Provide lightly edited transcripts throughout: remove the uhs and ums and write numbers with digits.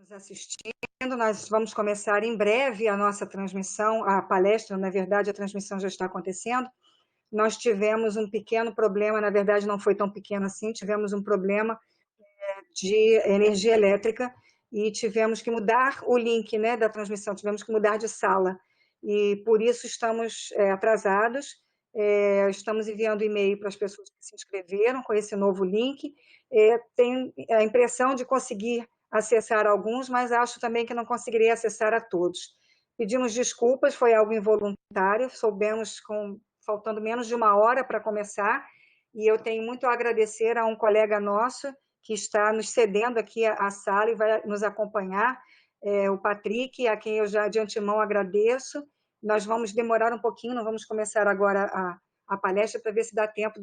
Nos assistindo, nós vamos começar em breve a nossa transmissão, a palestra, na verdade, a transmissão já está acontecendo. Nós tivemos um pequeno problema, na verdade não foi tão pequeno assim, tivemos um problema de energia elétrica e tivemos que mudar o link, né, da transmissão, tivemos que mudar de sala, e por isso estamos atrasados. Estamos enviando e-mail para as pessoas que se inscreveram com esse novo link. Tenho a impressão de conseguir acessar alguns, mas acho também que não conseguirei acessar a todos. Pedimos desculpas, foi algo involuntário, soubemos faltando menos de uma hora para começar, e eu tenho muito a agradecer a um colega nosso que está nos cedendo aqui a sala e vai nos acompanhar, o Patrick, a quem eu já de antemão agradeço. Nós vamos demorar um pouquinho, não vamos começar agora a palestra para ver se dá tempo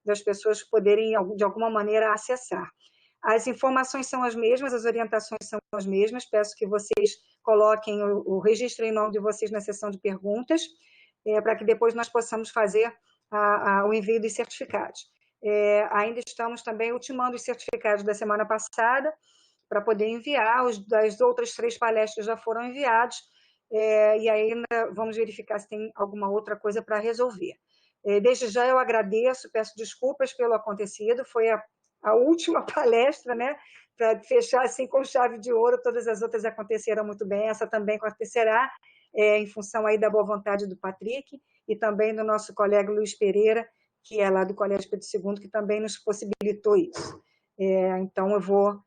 das pessoas poderem, de alguma maneira, acessar. As informações são as mesmas, as orientações são as mesmas, peço que vocês coloquem o registro em nome de vocês na seção de perguntas, para que depois nós possamos fazer o envio dos certificados. Ainda estamos também ultimando os certificados da semana passada, para poder enviar, as outras 3 palestras já foram enviados, e ainda vamos verificar se tem alguma outra coisa para resolver. Desde já eu agradeço, peço desculpas pelo acontecido, foi a última palestra, né, para fechar assim com chave de ouro, todas as outras aconteceram muito bem, essa também acontecerá, em função aí da boa vontade do Patrick, e também do nosso colega Luiz Pereira, que é lá do Colégio Pedro II, que também nos possibilitou isso. Então, eu vou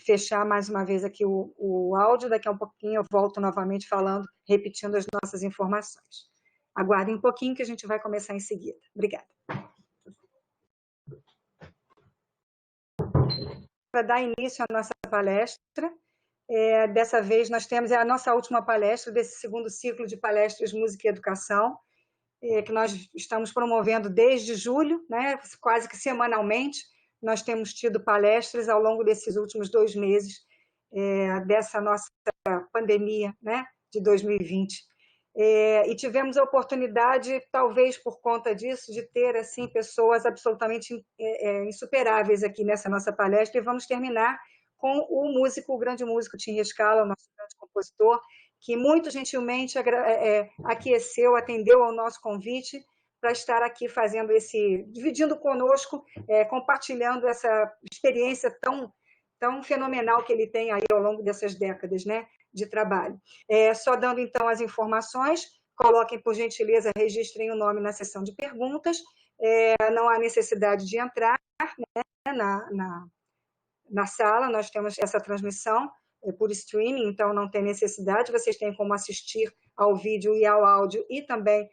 fechar mais uma vez aqui o áudio, daqui a um pouquinho eu volto novamente falando, repetindo as nossas informações. Aguardem um pouquinho que a gente vai começar em seguida. Obrigada. Para dar início à nossa palestra, dessa vez nós temos a nossa última palestra desse segundo ciclo de palestras Música e Educação, que nós estamos promovendo desde julho, né, quase que semanalmente. Nós temos tido palestras ao longo desses últimos 2 meses, dessa nossa pandemia, né, de 2020. E tivemos a oportunidade, talvez por conta disso, de ter assim, pessoas absolutamente insuperáveis aqui nessa nossa palestra, e vamos terminar com o grande músico Tim Rescala, o nosso grande compositor, que muito gentilmente aqueceu, atendeu ao nosso convite para estar aqui fazendo dividindo conosco, compartilhando essa experiência tão fenomenal que ele tem aí ao longo dessas décadas, né, de trabalho. Só dando, então, as informações, coloquem, por gentileza, registrem o nome na seção de perguntas, não há necessidade de entrar, né, na sala, nós temos essa transmissão por streaming, então não tem necessidade, vocês têm como assistir ao vídeo e ao áudio e também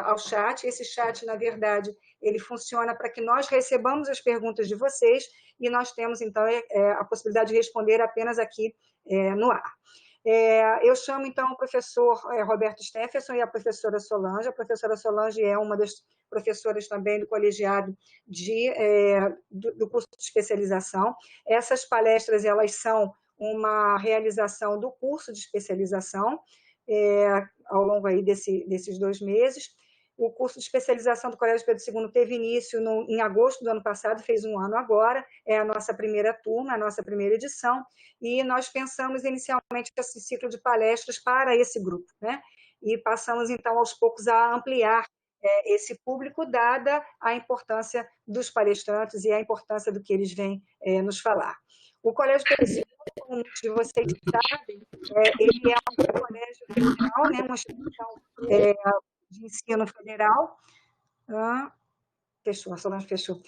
ao chat. Esse chat, na verdade, ele funciona para que nós recebamos as perguntas de vocês e nós temos, então, a possibilidade de responder apenas aqui no ar. Eu chamo, então, o professor Roberto Stephenson e a professora Solange. A professora Solange é uma das professoras também do colegiado do curso de especialização. Essas palestras, elas são uma realização do curso de especialização ao longo aí desses 2 meses. O curso de especialização do Colégio Pedro II teve início em agosto do ano passado, fez 1 ano agora, é a nossa primeira turma, a nossa primeira edição, e nós pensamos inicialmente esse ciclo de palestras para esse grupo, né? E passamos, então, aos poucos a ampliar esse público, dada a importância dos palestrantes e a importância do que eles vêm nos falar. O Colégio Pedro II, como muitos de vocês sabem, ele é um colégio federal, né, uma instituição de ensino federal, fechou, a Solange fechou,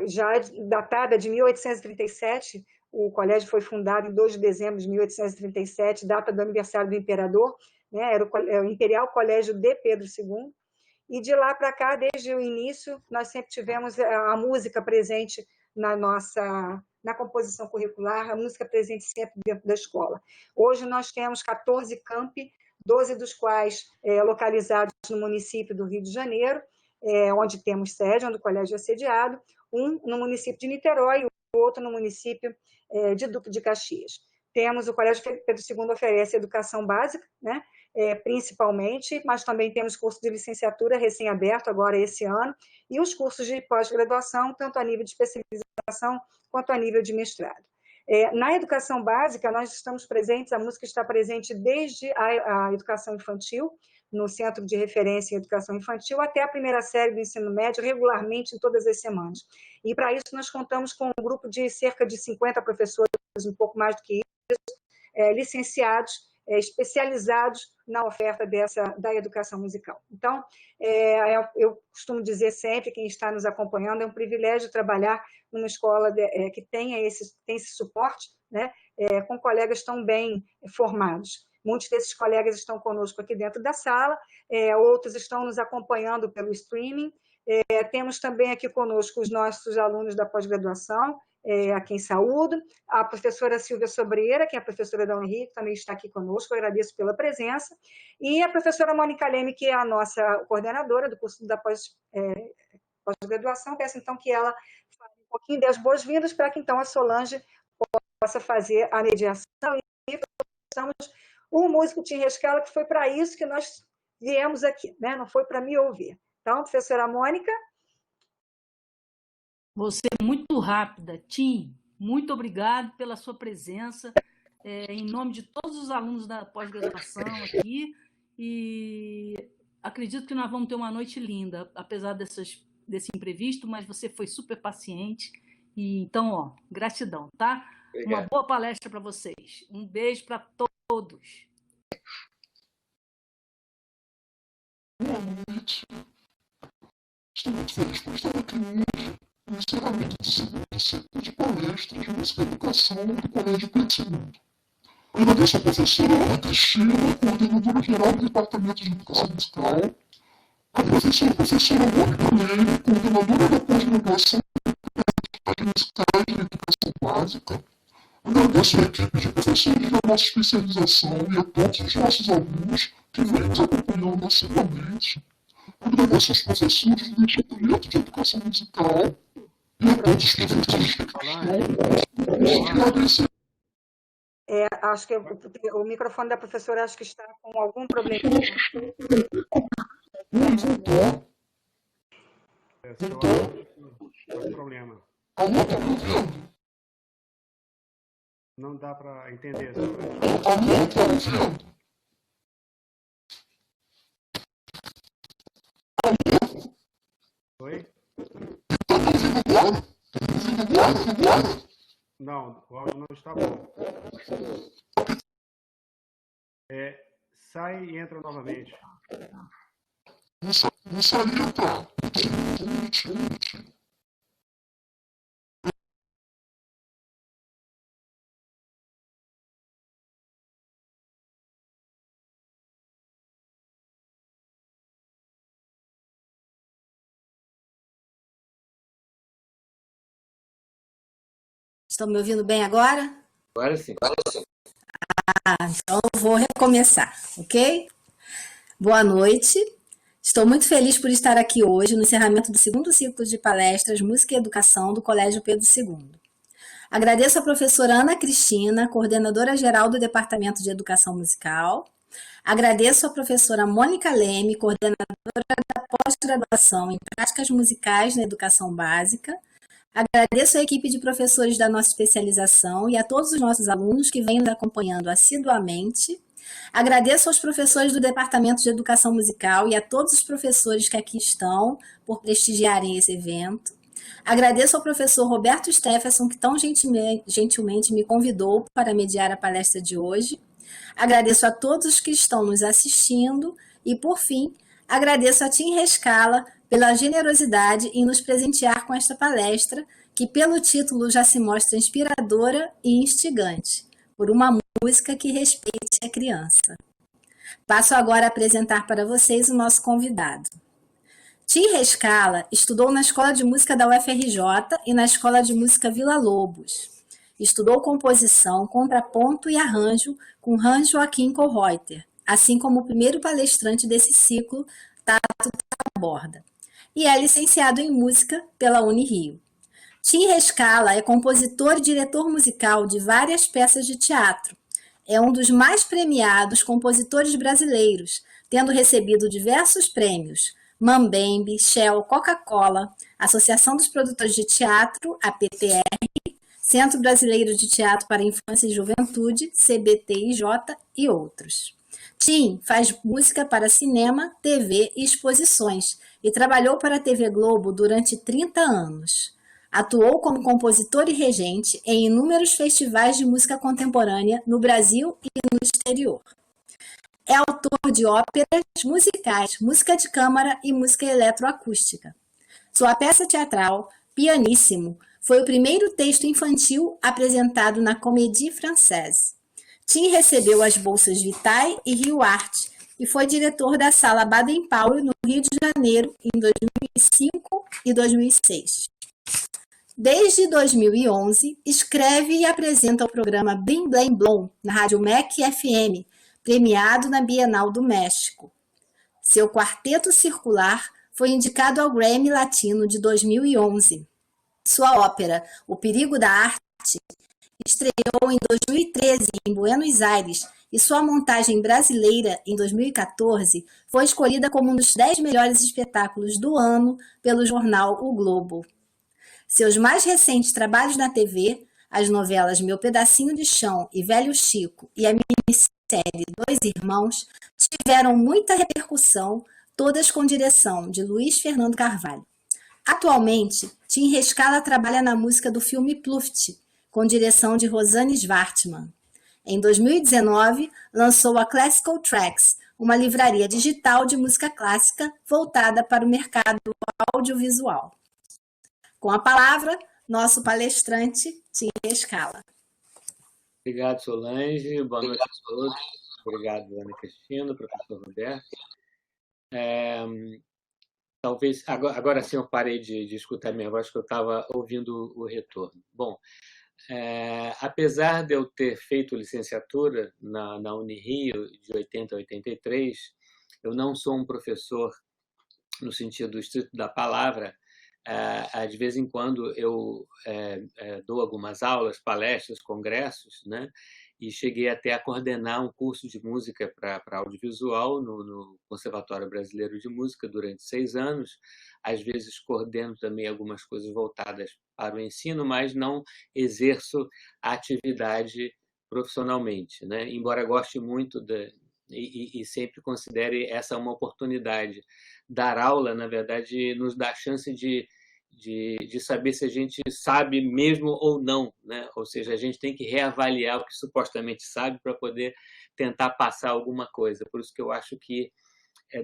já datada de 1837, o colégio foi fundado em 2 de dezembro de 1837, data do aniversário do imperador, né, era o Imperial Colégio de Pedro II, e de lá para cá, desde o início, nós sempre tivemos a música presente na composição curricular, a música presente sempre dentro da escola. Hoje nós temos 14 campi, 12 dos quais localizados no município do Rio de Janeiro, onde temos sede, onde o colégio é sediado, um no município de Niterói, o outro no município de Duque de Caxias. O Colégio Pedro II oferece educação básica, né, principalmente, mas também temos curso de licenciatura recém-aberto agora esse ano, e os cursos de pós-graduação, tanto a nível de especialização quanto a nível de mestrado. Na educação básica, nós estamos presentes, a música está presente desde a educação infantil, no Centro de Referência em Educação Infantil, até a primeira série do ensino médio, regularmente em todas as semanas. E, para isso, nós contamos com um grupo de cerca de 50 professores, um pouco mais do que isso, licenciados, especializados na oferta da educação musical. Então, eu costumo dizer sempre, quem está nos acompanhando, é um privilégio trabalhar numa escola que tem esse suporte, né, com colegas tão bem formados. Muitos desses colegas estão conosco aqui dentro da sala, outros estão nos acompanhando pelo streaming. Temos também aqui conosco os nossos alunos da pós-graduação, a quem saúdo, a professora Silvia Sobreira, que é a professora da Unirio, também está aqui conosco, eu agradeço pela presença, e a professora Mônica Leme, que é a nossa coordenadora do curso da pós-graduação, peço então que ela fale um pouquinho das boas-vindas, para que então a Solange possa fazer a mediação e possamos o músico Tim Rescala, que foi para isso que nós viemos aqui, né? Não foi para me ouvir. Então, professora Mônica. Você é muito rápida, Tim. Muito obrigado pela sua presença, em nome de todos os alunos da pós-graduação aqui, e acredito que nós vamos ter uma noite linda, apesar desse imprevisto, mas você foi super paciente, e então, gratidão, tá? Obrigado. Uma boa palestra para vocês. Um beijo para todos. Boa noite. Estou muito feliz por estar aqui hoje, no encerramento do segundo ciclo de palestras de música e educação do Colégio Pedro II. Agradeço à professora Ana Cristina, coordenadora geral do Departamento de Educação Musical, a professora Mônica Leme, coordenadora da pós-graduação de musicais de educação básica. Agradeço à equipe de professores da nossa especialização e a todos os nossos alunos que vêm nos acompanhando assiduamente. Agradeço aos professores do Instituto de Educação Musical e a todos os professores que estão. Acho que o microfone da professora acho que está com algum problema. Voltou. Não problema. Alô, tá me ouvindo? Não dá para entender. Alô, tá me ouvindo? Alô? Oi? Tá me ouvindo agora? Tá me ouvindo agora? Não, o áudio não está bom. Sai e entra novamente. Não saí, tá? Um minutinho. Estão me ouvindo bem agora? Agora sim. Então eu vou recomeçar, ok? Boa noite. Estou muito feliz por estar aqui hoje no encerramento do segundo ciclo de palestras Música e Educação do Colégio Pedro II. Agradeço à professora Ana Cristina, coordenadora geral do Departamento de Educação Musical. Agradeço à professora Mônica Leme, coordenadora da pós-graduação em Práticas Musicais na Educação Básica. Agradeço à equipe de professores da nossa especialização e a todos os nossos alunos que vêm nos acompanhando assiduamente. Agradeço aos professores do Departamento de Educação Musical e a todos os professores que aqui estão por prestigiarem esse evento. Agradeço ao professor Roberto Stephenson, que tão gentilmente me convidou para mediar a palestra de hoje. Agradeço a todos os que estão nos assistindo e, por fim, agradeço a Tim Rescala pela generosidade em nos presentear com esta palestra, que pelo título já se mostra inspiradora e instigante, por uma música que respeite a criança. Passo agora a apresentar para vocês o nosso convidado. Tim Rescala estudou na Escola de Música da UFRJ e na Escola de Música Vila Lobos. Estudou composição, contraponto e arranjo com Hans Joachim Kohreuter, assim como o primeiro palestrante desse ciclo, Tato Taborda. E é licenciado em música pela Unirio. Tim Rescala é compositor e diretor musical de várias peças de teatro. É um dos mais premiados compositores brasileiros, tendo recebido diversos prêmios: Mambembe, Shell, Coca-Cola, Associação dos Produtores de Teatro, APTR, Centro Brasileiro de Teatro para Infância e Juventude, CBTIJ e outros. Tim faz música para cinema, TV e exposições e trabalhou para a TV Globo durante 30 anos. Atuou como compositor e regente em inúmeros festivais de música contemporânea no Brasil e no exterior. É autor de óperas, musicais, música de câmara e música eletroacústica. Sua peça teatral, Pianissimo, foi o primeiro texto infantil apresentado na Comédie Française. Tim recebeu as bolsas Vitae e Rio Arte e foi diretor da Sala Baden-Powell no Rio de Janeiro em 2005 e 2006. Desde 2011, escreve e apresenta o programa Blim Blém Blom na Rádio MEC FM, premiado na Bienal do México. Seu quarteto circular foi indicado ao Grammy Latino de 2011. Sua ópera, O Perigo da Arte, estreou em 2013 em Buenos Aires e sua montagem brasileira, em 2014, foi escolhida como um dos 10 melhores espetáculos do ano pelo jornal O Globo. Seus mais recentes trabalhos na TV, as novelas Meu Pedacinho de Chão e Velho Chico e a minissérie Dois Irmãos, tiveram muita repercussão, todas com direção de Luiz Fernando Carvalho. Atualmente, Tim Rescala trabalha na música do filme Pluft, com direção de Rosane Schwartzman. Em 2019, lançou a Classical Tracks, uma livraria digital de música clássica voltada para o mercado audiovisual. Com a palavra, nosso palestrante, Tim Rescala. Obrigado, Solange. Boa noite a todos. Obrigado, Ana Cristina, professor Roberto. Talvez, agora sim eu parei de escutar minha voz, que eu estava ouvindo o retorno. Bom, apesar de eu ter feito licenciatura na Unirio de 80 a 83, eu não sou um professor no sentido estrito da palavra. De vez em quando eu dou algumas aulas, palestras, congressos, né? E cheguei até a coordenar um curso de música para audiovisual no Conservatório Brasileiro de Música durante 6 anos. Às vezes coordeno também algumas coisas voltadas para o ensino, mas não exerço a atividade profissionalmente, né? Embora goste muito e sempre considere essa uma oportunidade. Dar aula, na verdade, nos dá a chance de saber se a gente sabe mesmo ou não, né? Ou seja, a gente tem que reavaliar o que supostamente sabe para poder tentar passar alguma coisa. Por isso que eu acho que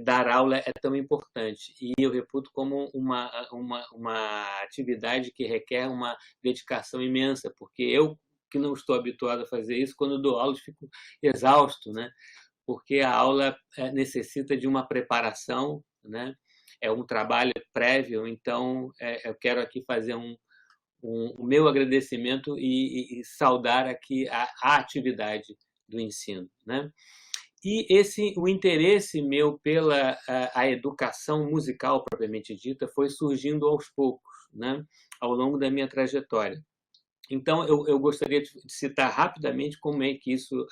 dar aula é tão importante. E eu reputo como uma atividade que requer uma dedicação imensa, porque eu, que não estou habituado a fazer isso, quando dou aula, fico exausto, né? Porque a aula necessita de uma preparação, né? É um trabalho prévio, então eu quero aqui fazer o meu agradecimento e saudar aqui a atividade do ensino, né? E o interesse meu pela a educação musical propriamente dita foi surgindo aos poucos, né? Ao longo da minha trajetória. Então, eu gostaria de citar rapidamente como é que isso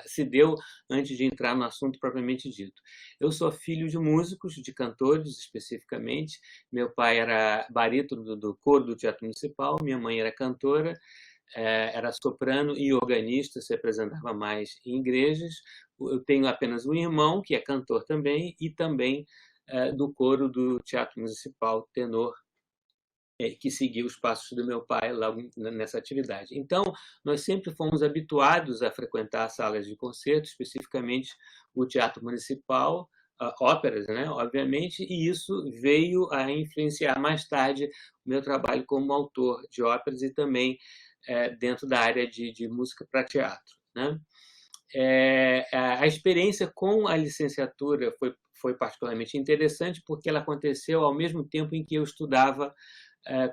se deu antes de entrar no assunto propriamente dito. Eu sou filho de músicos, de cantores especificamente. Meu pai era barítono do coro do Teatro Municipal, minha mãe era cantora, era soprano e organista, se apresentava mais em igrejas. Eu tenho apenas um irmão, que é cantor também, e também do coro do Teatro Municipal, tenor, que seguiu os passos do meu pai lá nessa atividade. Então, nós sempre fomos habituados a frequentar salas de concerto, especificamente o Teatro Municipal, óperas, né, obviamente, e isso veio a influenciar mais tarde o meu trabalho como autor de óperas e também dentro da área de música para teatro, né? A experiência com a licenciatura foi particularmente interessante porque ela aconteceu ao mesmo tempo em que eu estudava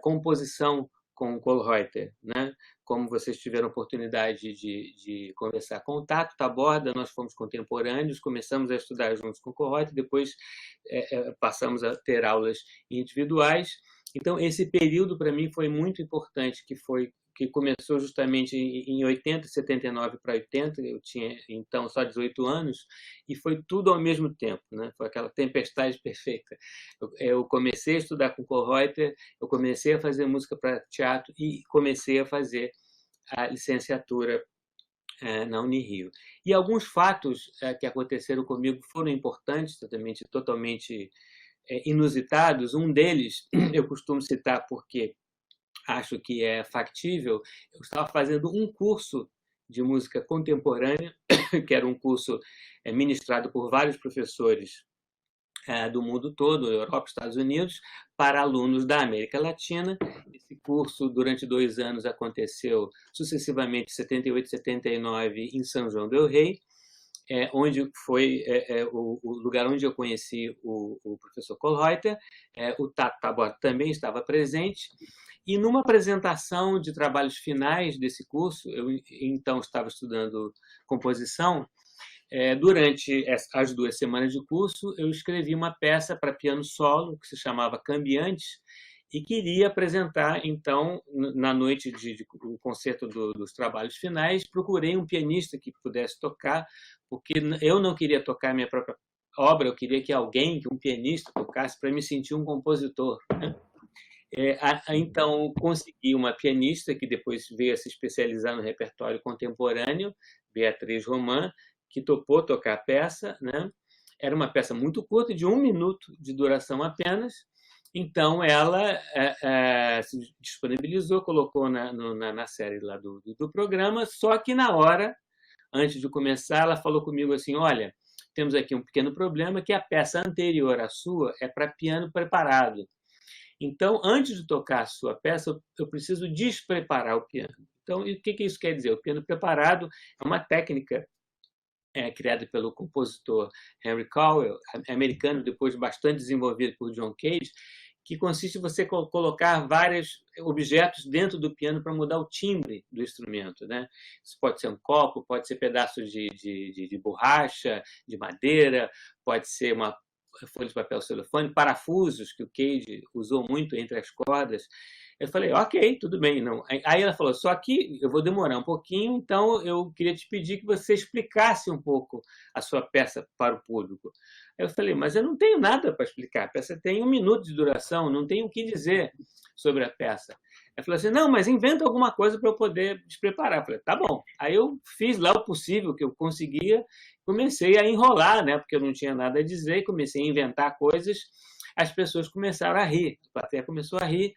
composição com o Kohlreuter, né? Como vocês tiveram oportunidade de conversar com o Tato Taborda, nós fomos contemporâneos, começamos a estudar juntos com o Kohlreuter, depois passamos a ter aulas individuais. Então, esse período, para mim, foi muito importante, que que começou justamente em 80, 79 para 80, eu tinha então só 18 anos, e foi tudo ao mesmo tempo, né? Foi aquela tempestade perfeita. Eu comecei a estudar com Kohlreuter, eu comecei a fazer música para teatro e comecei a fazer a licenciatura na Unirio. E alguns fatos que aconteceram comigo foram importantes, totalmente inusitados. Um deles eu costumo citar porque acho que é factível. Eu estava fazendo um curso de música contemporânea, que era um curso ministrado por vários professores do mundo todo, Europa, Estados Unidos, para alunos da América Latina. Esse curso, durante 2 anos, aconteceu sucessivamente, 78 e 79, em São João del Rei, onde foi o lugar onde eu conheci o professor Kohlreuter. O Tato Tabor também estava presente. E numa apresentação de trabalhos finais desse curso, eu então estava estudando composição. Durante as 2 semanas de curso, eu escrevi uma peça para piano solo, que se chamava Cambiantes, e queria apresentar, então, na noite do concerto dos trabalhos finais, procurei um pianista que pudesse tocar, porque eu não queria tocar minha própria obra, eu queria que um pianista, tocasse para me sentir um compositor, né? Então, consegui uma pianista que depois veio a se especializar no repertório contemporâneo, Beatriz Roman, que topou tocar a peça, né? Era uma peça muito curta, de 1 minuto de duração apenas. Então, ela se disponibilizou, colocou na série lá do programa, só que na hora, antes de começar, ela falou comigo assim: olha, temos aqui um pequeno problema, que a peça anterior à sua é para piano preparado. Então, antes de tocar a sua peça, eu preciso despreparar o piano. Então, e o que isso quer dizer? O piano preparado é uma técnica criada pelo compositor Henry Cowell, americano, depois bastante desenvolvido por John Cage, que consiste em você colocar vários objetos dentro do piano para mudar o timbre do instrumento, né? Isso pode ser um copo, pode ser pedaços de borracha, de madeira, pode ser uma folha de papel celofane, parafusos, que o Cage usou muito entre as cordas. Eu falei, ok, tudo bem. Não. Aí ela falou, só que eu vou demorar um pouquinho, então eu queria te pedir que você explicasse um pouco a sua peça para o público. Aí eu falei, mas eu não tenho nada para explicar. A peça tem 1 minuto de duração, não tenho o que dizer sobre a peça. Ela falou assim, não, mas inventa alguma coisa para eu poder despreparar. Eu falei, tá bom. Aí eu fiz lá o possível que eu conseguia, comecei a enrolar, né, porque eu não tinha nada a dizer, comecei a inventar coisas, as pessoas começaram a rir, a plateia começou a rir,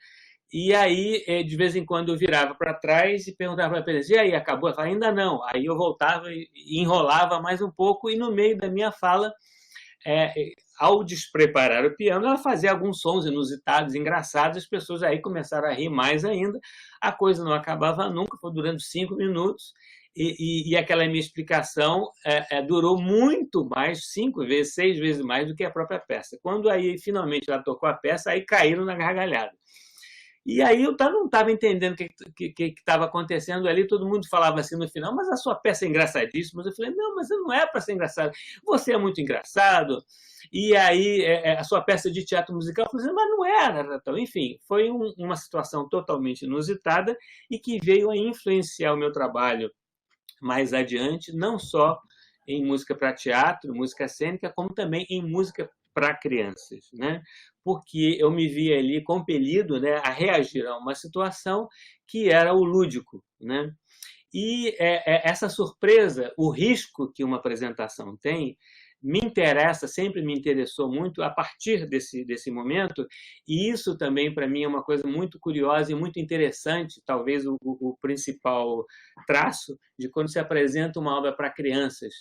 e aí, de vez em quando, eu virava para trás e perguntava para eles, e aí, acabou? Eu falava, ainda não. Aí eu voltava e enrolava mais um pouco, e no meio da minha fala, ao despreparar o piano, ela fazia alguns sons inusitados, engraçados, as pessoas aí começaram a rir mais ainda, a coisa não acabava nunca, foi durando 5 minutos, e aquela minha explicação durou muito mais, 5 vezes, 6 vezes mais do que a própria peça. Quando aí finalmente ela tocou a peça, aí caíram na gargalhada. E aí eu não estava entendendo o que estava acontecendo ali, todo mundo falava assim no final, mas a sua peça é engraçadíssima. Eu falei, não, mas não é para ser engraçado, você é muito engraçado. E aí a sua peça de teatro musical, eu falei, mas não era. Então, enfim, foi uma situação totalmente inusitada e que veio a influenciar o meu trabalho mais adiante, não só em música para teatro, música cênica, como também em música para crianças, né? Porque eu me via ali compelido, né, a reagir a uma situação que era o lúdico, né? E essa surpresa, o risco que uma apresentação tem, me interessa, sempre me interessou muito a partir desse momento, e isso também, para mim, é uma coisa muito curiosa e muito interessante, talvez o principal traço de quando se apresenta uma obra para crianças,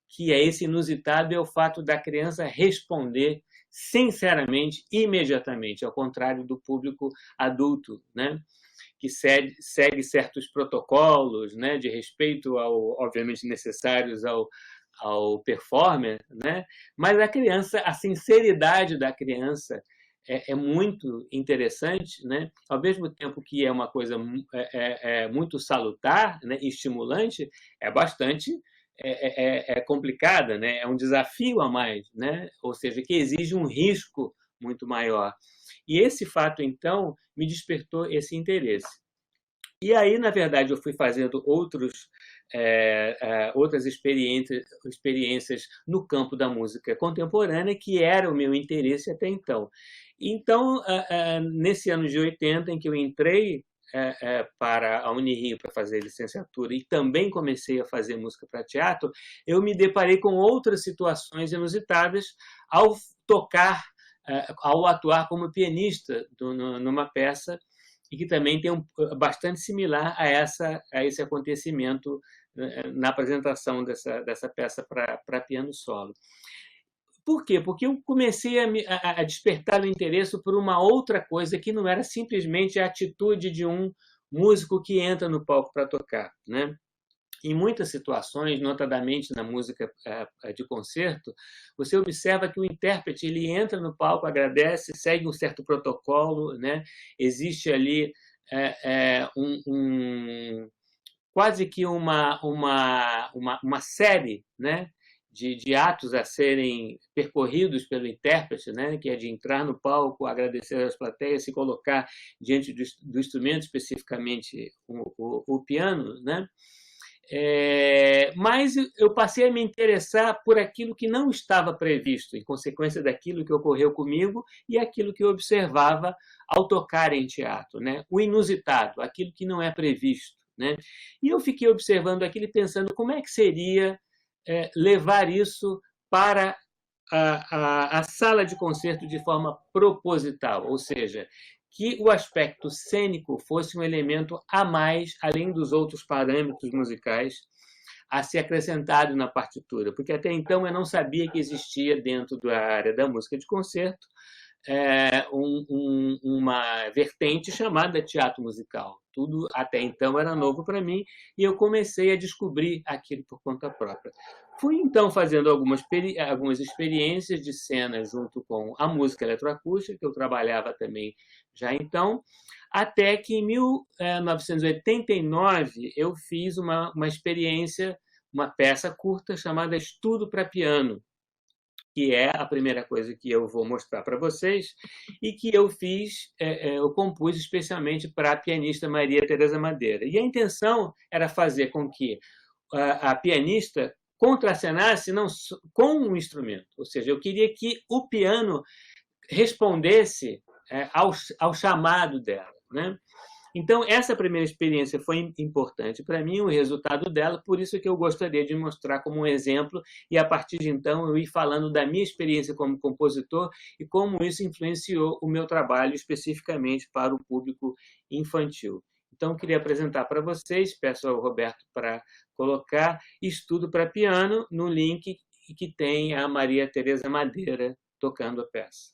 que é esse inusitado, é o fato da criança responder sinceramente, imediatamente, ao contrário do público adulto, né? Que segue certos protocolos, né, de respeito, obviamente, necessários ao performer, né? Mas a criança, a sinceridade da criança é muito interessante, né? Ao mesmo tempo que é uma coisa muito salutar, né, e estimulante, é bastante complicada, né? É um desafio a mais, né? Ou seja, que exige um risco muito maior. E esse fato, então, me despertou esse interesse. E aí, na verdade, eu fui fazendo outras experiências no campo da música contemporânea, que era o meu interesse até então. Então, nesse ano de 80, em que eu entrei para a Unirio para fazer licenciatura e também comecei a fazer música para teatro, eu me deparei com outras situações inusitadas ao tocar, ao atuar como pianista numa peça, e que também tem bastante similar a esse acontecimento na apresentação dessa peça para piano solo. Por quê? Porque eu comecei a despertar o interesse por uma outra coisa que não era simplesmente a atitude de um músico que entra no palco para tocar, né? Em muitas situações, notadamente na música de concerto, você observa que o intérprete ele entra no palco, agradece, segue um certo protocolo, né? Existe ali quase que uma série, né, de atos a serem percorridos pelo intérprete, né, que é de entrar no palco, agradecer às plateias, se colocar diante do instrumento, especificamente o piano, né? Mas eu passei a me interessar por aquilo que não estava previsto, em consequência daquilo que ocorreu comigo e aquilo que eu observava ao tocar em teatro, né? O inusitado, aquilo que não é previsto, né? E eu fiquei observando aquilo e pensando como é que seria levar isso para a sala de concerto de forma proposital, ou seja, que o aspecto cênico fosse um elemento a mais, além dos outros parâmetros musicais, a ser acrescentado na partitura, porque até então eu não sabia que existia dentro da área da música de concerto uma vertente chamada teatro musical. Tudo até então era novo para mim e eu comecei a descobrir aquilo por conta própria. Fui então fazendo algumas experiências de cena junto com a música eletroacústica, que eu trabalhava também já então, até que em 1989 eu fiz uma experiência, uma peça curta chamada Estudo para Piano, que é a primeira coisa que eu vou mostrar para vocês, e que eu eu compus especialmente para a pianista Maria Teresa Madeira. E a intenção era fazer com que a pianista contracenasse não com um instrumento, ou seja, eu queria que o piano respondesse ao chamado dela, né? Então, essa primeira experiência foi importante para mim, o resultado dela, por isso que eu gostaria de mostrar como um exemplo, e a partir de então eu ir falando da minha experiência como compositor e como isso influenciou o meu trabalho especificamente para o público infantil. Então, queria apresentar para vocês, peço ao Roberto para colocar Estudo para Piano no link que tem a Maria Teresa Madeira tocando a peça.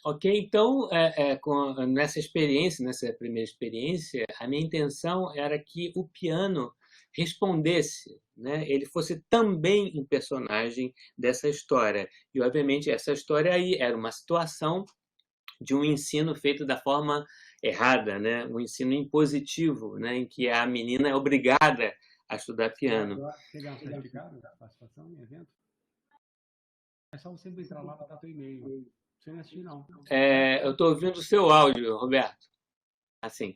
Ok, então, nessa experiência, nessa primeira experiência, a minha intenção era que o piano respondesse, né? Ele fosse também um personagem dessa história. E, obviamente, essa história aí era uma situação de um ensino feito da forma errada, né? Um ensino impositivo, né? Em que a menina é obrigada a estudar piano. Pegar um certificado da participação em evento? É só você entrar lá e botar teu e-mail. Você não assistiu, não. Eu estou ouvindo o seu áudio, Roberto. Assim.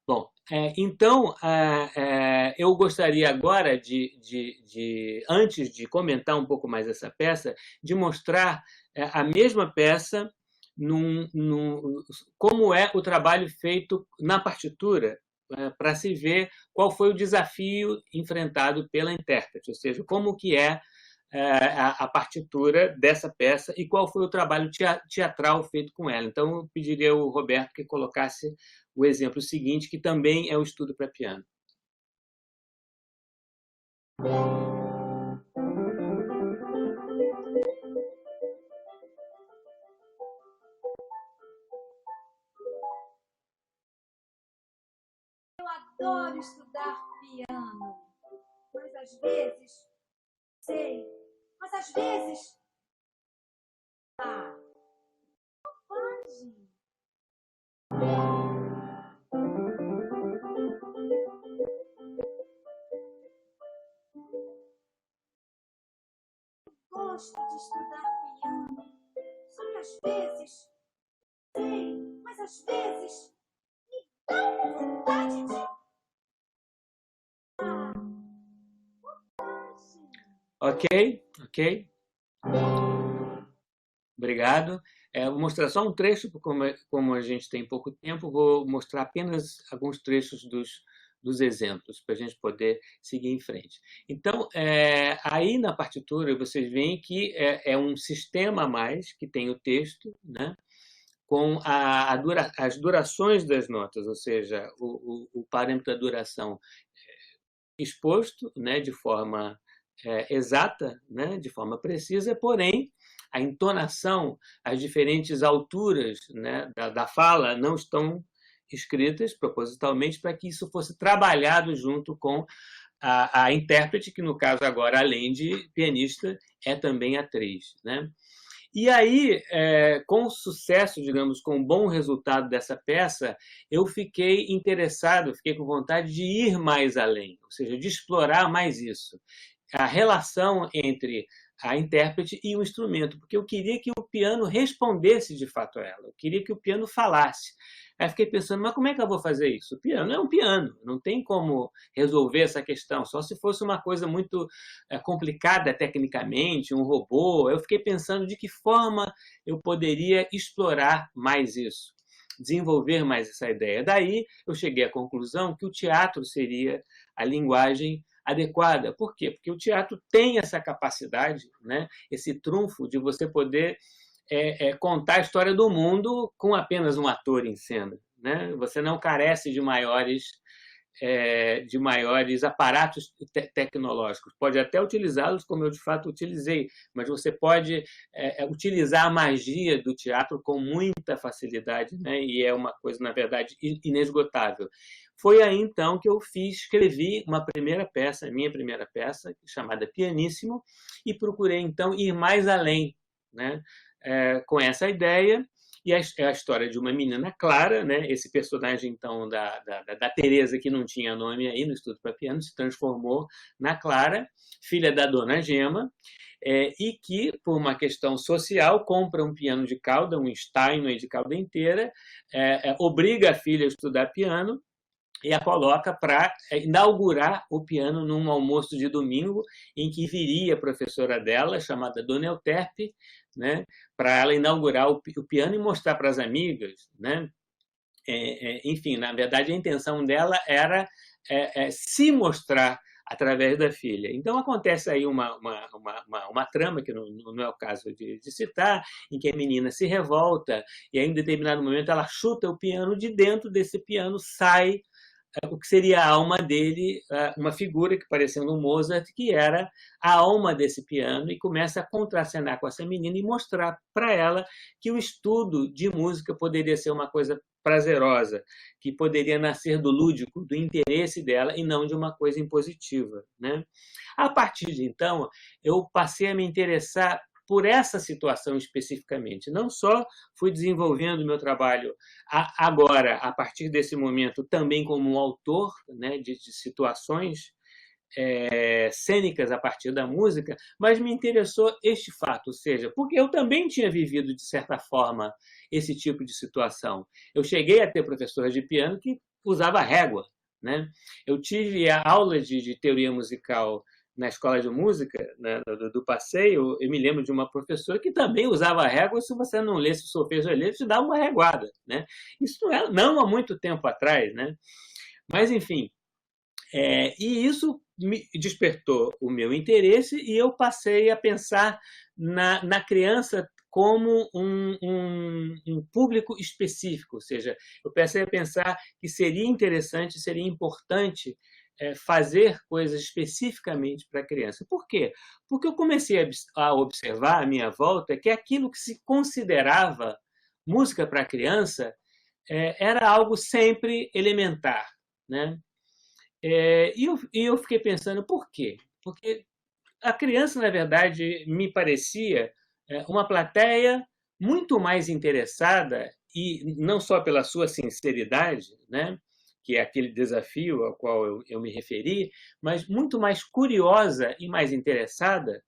Bom, então, eu gostaria agora antes de comentar um pouco mais essa peça, de mostrar a mesma peça como é o trabalho feito na partitura, para se ver qual foi o desafio enfrentado pela intérprete, ou seja, como que é a partitura dessa peça e qual foi o trabalho teatral feito com ela. Então, eu pediria ao Roberto que colocasse o exemplo seguinte, que também é o estudo para piano. Eu adoro estudar piano, mas às vezes, sei, mas às vezes, bobagem. Gosto de estudar piano, só que às vezes, sei, mas às vezes, me dá vontade de... Ok? Obrigado. Vou mostrar só um trecho, como a gente tem pouco tempo, vou mostrar apenas alguns trechos dos exemplos, para a gente poder seguir em frente. Então, aí na partitura, vocês veem que é um sistema a mais, que tem o texto, né, com as durações das notas, ou seja, o parâmetro da duração exposto, né, de forma exata, né, de forma precisa, porém, a entonação, as diferentes alturas, né, da fala não estão escritas propositalmente para que isso fosse trabalhado junto com a intérprete, que no caso agora, além de pianista, é também atriz, né? E aí, com o sucesso, digamos, com o bom resultado dessa peça, eu fiquei interessado, fiquei com vontade de ir mais além, ou seja, de explorar mais isso. A relação entre a intérprete e o instrumento, porque eu queria que o piano respondesse de fato a ela, eu queria que o piano falasse. Aí fiquei pensando, mas como é que eu vou fazer isso? O piano é um piano, não tem como resolver essa questão, só se fosse uma coisa muito complicada tecnicamente, um robô. Eu fiquei pensando de que forma eu poderia explorar mais isso, desenvolver mais essa ideia. Daí eu cheguei à conclusão que o teatro seria a linguagem adequada. Por quê? Porque o teatro tem essa capacidade, né, esse trunfo de você poder contar a história do mundo com apenas um ator em cena, né? Você não carece de maiores aparatos tecnológicos. Pode até utilizá-los, como eu de fato utilizei, mas você pode utilizar a magia do teatro com muita facilidade, né? E é uma coisa, na verdade, inesgotável. Foi aí, então, que eu escrevi uma primeira peça, minha primeira peça, chamada Pianissimo, e procurei, então, ir mais além, né? Com essa ideia, e é a história de uma menina Clara, né? Esse personagem, então, da Teresa, que não tinha nome aí no estudo para piano, se transformou na Clara, filha da dona Gema, e que, por uma questão social, compra um piano de cauda, um Steinway de cauda inteira, obriga a filha a estudar piano, e a coloca para inaugurar o piano num almoço de domingo, em que viria a professora dela, chamada Dona Euterpe, né, para ela inaugurar o piano e mostrar para as amigas, né? Enfim, na verdade, a intenção dela era se mostrar através da filha. Então, acontece aí uma trama, que não é o caso de citar, em que a menina se revolta e, em determinado momento, ela chuta o piano, de dentro desse piano sai o que seria a alma dele, uma figura que parecendo um Mozart, que era a alma desse piano, e começa a contracenar com essa menina e mostrar para ela que o estudo de música poderia ser uma coisa prazerosa, que poderia nascer do lúdico, do interesse dela, e não de uma coisa impositiva, né? A partir de então, eu passei a me interessar por essa situação especificamente. Não só fui desenvolvendo meu trabalho agora, a partir desse momento, também como um autor, né, de situações cênicas a partir da música, mas me interessou este fato, ou seja, porque eu também tinha vivido, de certa forma, esse tipo de situação. Eu cheguei a ter professora de piano que usava régua, né? Eu tive aulas de teoria musical na escola de música, né, do passeio. Eu me lembro de uma professora que também usava régua. Se você não lesse o solfejo alheio, te dá uma reguada, né? Isso não há muito tempo atrás, né? Mas, enfim, e isso me despertou o meu interesse, e eu passei a pensar na criança como um público específico, ou seja, eu passei a pensar que seria interessante, seria importante fazer coisas especificamente para a criança. Por quê? Porque eu comecei a observar à minha volta que aquilo que se considerava música para a criança era algo sempre elementar, né? E eu fiquei pensando, por quê? Porque a criança, na verdade, me parecia uma plateia muito mais interessada, e não só pela sua sinceridade, né, que é aquele desafio ao qual eu me referi, mas muito mais curiosa e mais interessada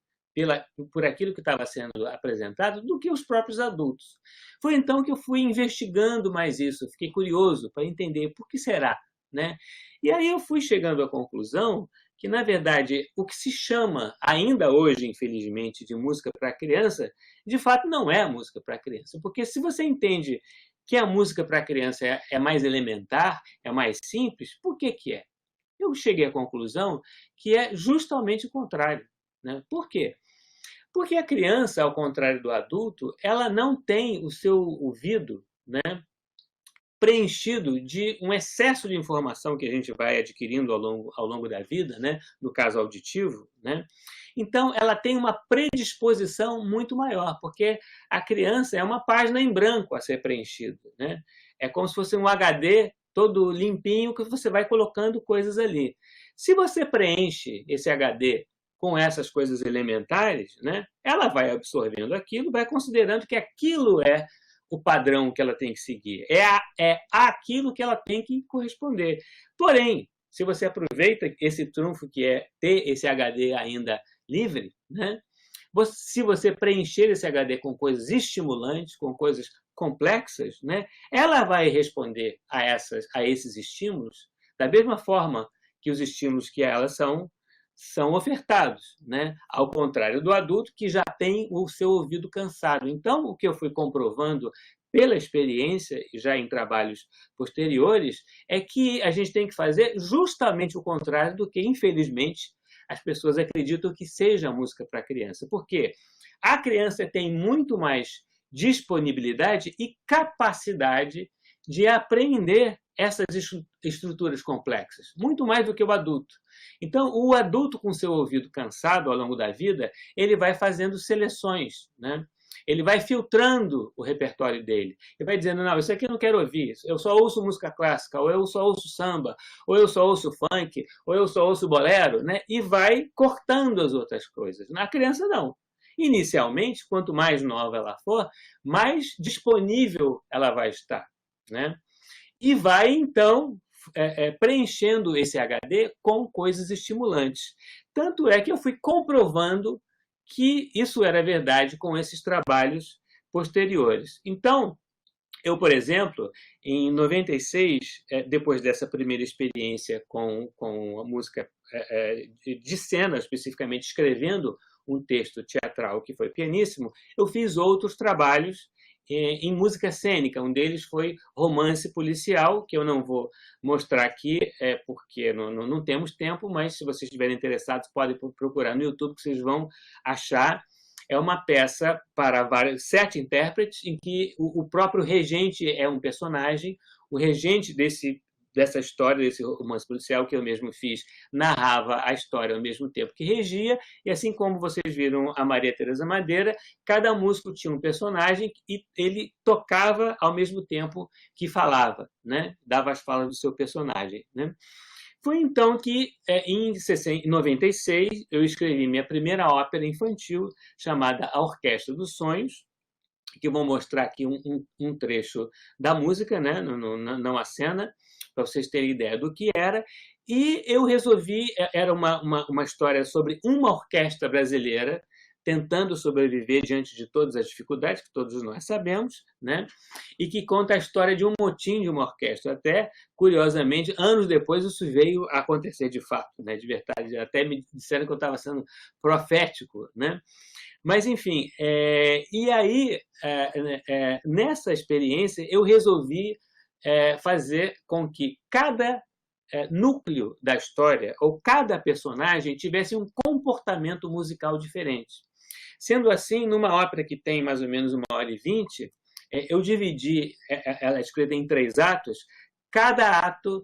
por aquilo que estava sendo apresentado do que os próprios adultos. Foi então que eu fui investigando mais isso, fiquei curioso para entender por que será, né? E aí eu fui chegando à conclusão que, na verdade, o que se chama ainda hoje, infelizmente, de música para criança, de fato não é música para criança. Porque se você entende que a música para criança é mais elementar, é mais simples, por que que é? Eu cheguei à conclusão que é justamente o contrário, né? Por quê? Porque a criança, ao contrário do adulto, ela não tem o seu ouvido, né, preenchido de um excesso de informação que a gente vai adquirindo ao longo da vida, né? No caso auditivo, né? Então, ela tem uma predisposição muito maior, porque a criança é uma página em branco a ser preenchida, né? É como se fosse um HD todo limpinho que você vai colocando coisas ali. Se você preenche esse HD com essas coisas elementares, né, ela vai absorvendo aquilo, vai considerando que aquilo é o padrão que ela tem que seguir, é aquilo que ela tem que corresponder. Porém, se você aproveita esse trunfo que é ter esse HD ainda livre, né, se você preencher esse HD com coisas estimulantes, com coisas complexas, né, ela vai responder a esses estímulos da mesma forma que os estímulos que elas são ofertados, né? Ao contrário do adulto, que já tem o seu ouvido cansado. Então, o que eu fui comprovando pela experiência, já em trabalhos posteriores, é que a gente tem que fazer justamente o contrário do que, infelizmente, as pessoas acreditam que seja música para criança. Por quê? A criança tem muito mais disponibilidade e capacidade de aprender essas estruturas complexas, muito mais do que o adulto. Então, o adulto, com seu ouvido cansado ao longo da vida, ele vai fazendo seleções, né? Ele vai filtrando o repertório dele. Ele vai dizendo, não, isso aqui eu não quero ouvir, eu só ouço música clássica, ou eu só ouço samba, ou eu só ouço funk, ou eu só ouço bolero, né? E vai cortando as outras coisas. Na criança, não. Inicialmente, quanto mais nova ela for, mais disponível ela vai estar, né? E vai, então, preenchendo esse HD com coisas estimulantes. Tanto é que eu fui comprovando que isso era verdade com esses trabalhos posteriores. Então, eu, por exemplo, em 96, depois dessa primeira experiência com a música de cena, especificamente escrevendo um texto teatral que foi pianíssimo, eu fiz outros trabalhos em música cênica. Um deles foi romance policial, que eu não vou mostrar aqui, porque não temos tempo, mas se vocês estiverem interessados, podem procurar no YouTube, que vocês vão achar. É uma peça para 7 intérpretes, em que o próprio regente é um personagem. O regente dessa história, desse romance policial que eu mesmo fiz, narrava a história ao mesmo tempo que regia, e assim como vocês viram a Maria Teresa Madeira, cada músico tinha um personagem e ele tocava ao mesmo tempo que falava, né? Dava as falas do seu personagem, né? Foi então que, em 96, eu escrevi minha primeira ópera infantil, chamada A Orquestra dos Sonhos, que eu vou mostrar aqui um trecho da música, né? Não a cena, para vocês terem ideia do que era. E eu resolvi, era uma história sobre uma orquestra brasileira tentando sobreviver diante de todas as dificuldades que todos nós sabemos, né? E que conta a história de um motim de uma orquestra. Até, curiosamente, anos depois, isso veio a acontecer de fato, né? De verdade. Até me disseram que eu estava sendo profético, né? Mas, enfim, e aí, nessa experiência, eu resolvi fazer com que cada núcleo da história, ou cada personagem, tivesse um comportamento musical diferente. Sendo assim, numa ópera que tem mais ou menos 1h20, eu dividi, ela é escrita em 3 atos, cada ato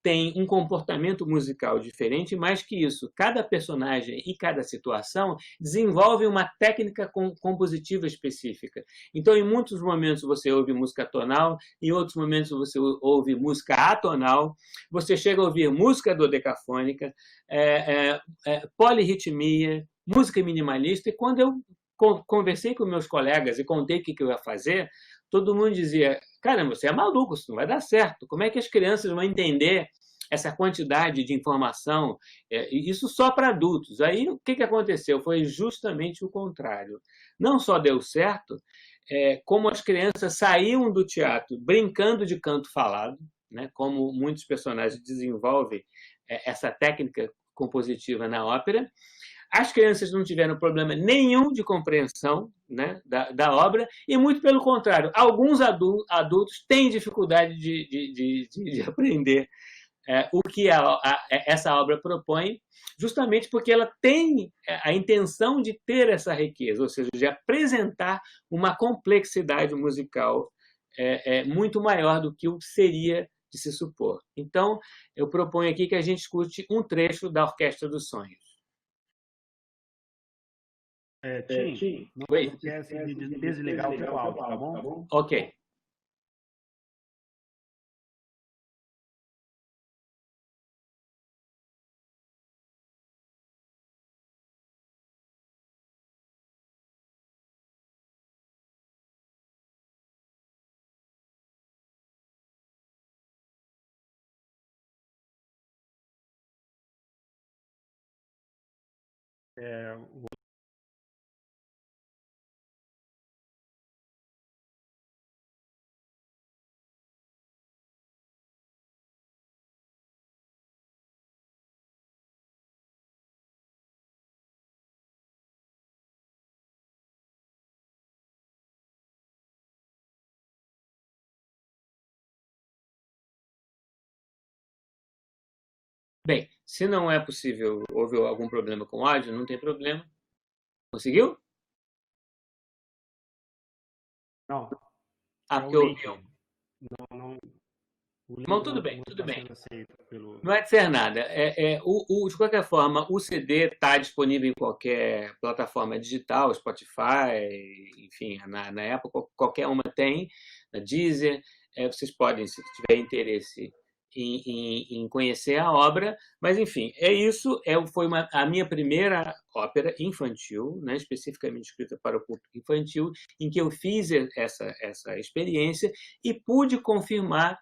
tem um comportamento musical diferente, mais que isso, cada personagem e cada situação desenvolve uma técnica compositiva específica. Então, em muitos momentos você ouve música tonal, em outros momentos você ouve música atonal, você chega a ouvir música dodecafônica, polirritmia, música minimalista, e quando eu conversei com meus colegas e contei o que eu ia fazer, todo mundo dizia, caramba, você é maluco, isso não vai dar certo. Como é que as crianças vão entender essa quantidade de informação? Isso só para adultos. Aí, o que aconteceu? Foi justamente o contrário. Não só deu certo, como as crianças saíam do teatro brincando de canto falado, né, como muitos personagens desenvolvem essa técnica compositiva na ópera. As crianças não tiveram problema nenhum de compreensão, né, da obra, e muito pelo contrário, alguns adultos têm dificuldade de aprender o que essa obra propõe, justamente porque ela tem a intenção de ter essa riqueza, ou seja, de apresentar uma complexidade musical muito maior do que o que seria de se supor. Então, eu proponho aqui que a gente escute um trecho da Orquestra dos Sonhos. Tim, não esquece de desligar o teu áudio, tá bom? Ok. Bem, se não é possível, houve algum problema com o áudio, não tem problema. Conseguiu? Não. Porque ouviu. Não, tudo bem. Pelo... Não é de ser nada. De qualquer forma, o CD está disponível em qualquer plataforma digital, Spotify, enfim, na época, qualquer uma tem, na Deezer. Vocês podem, se tiver interesse em conhecer a obra, mas, enfim, é isso. Foi a minha primeira ópera infantil, né, especificamente escrita para o público infantil, em que eu fiz essa experiência e pude confirmar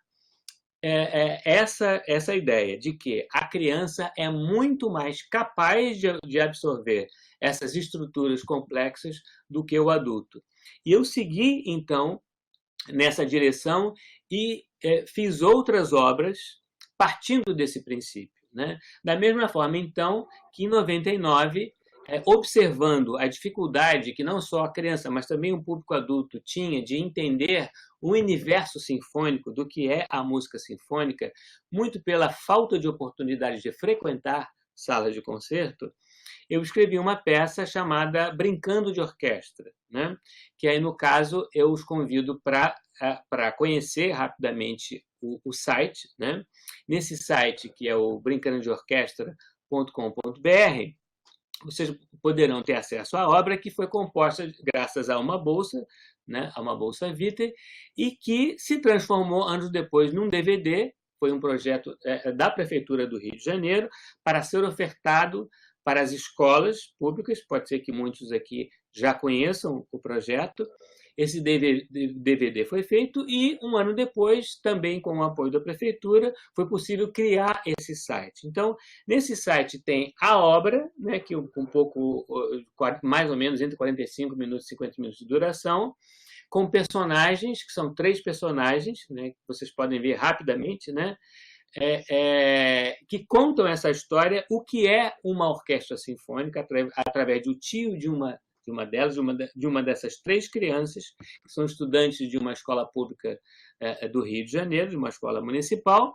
essa ideia de que a criança é muito mais capaz de absorver essas estruturas complexas do que o adulto. E eu segui, então, nessa direção e fiz outras obras partindo desse princípio, né? Da mesma forma, então, que em 99, observando a dificuldade que não só a criança, mas também o público adulto tinha de entender o universo sinfônico, do que é a música sinfônica, muito pela falta de oportunidade de frequentar salas de concerto, eu escrevi uma peça chamada Brincando de Orquestra, né? Que aí, no caso, eu os convido para conhecer rapidamente o site, né? Nesse site, que é o brincandodeorquestra.com.br, vocês poderão ter acesso à obra, que foi composta graças a uma bolsa, né, a uma bolsa Vitae, e que se transformou anos depois num DVD. Foi um projeto da Prefeitura do Rio de Janeiro para ser ofertado para as escolas públicas. Pode ser que muitos aqui já conheçam o projeto. Esse DVD foi feito e, um ano depois, também com o apoio da Prefeitura, foi possível criar esse site. Então, nesse site tem a obra, né, que com pouco, mais ou menos entre 45 minutos e 50 minutos de duração, com personagens, que são 3 personagens, né, que vocês podem ver rapidamente, né, que contam essa história, o que é uma orquestra sinfônica, através do tio de uma dessas 3 crianças, que são estudantes de uma escola pública do Rio de Janeiro, de uma escola municipal.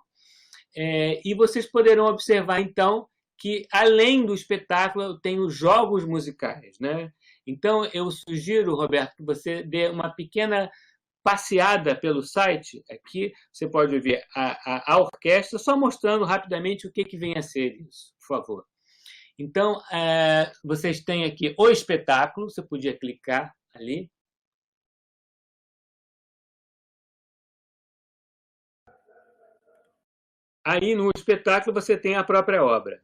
E vocês poderão observar, então, que, além do espetáculo, tem os jogos musicais, né? Então, eu sugiro, Roberto, que você dê uma pequena passeada pelo site. Aqui você pode ver a orquestra, só mostrando rapidamente o que vem a ser isso, por favor. Então, vocês têm aqui o espetáculo, você podia clicar ali. Aí, no espetáculo, você tem a própria obra.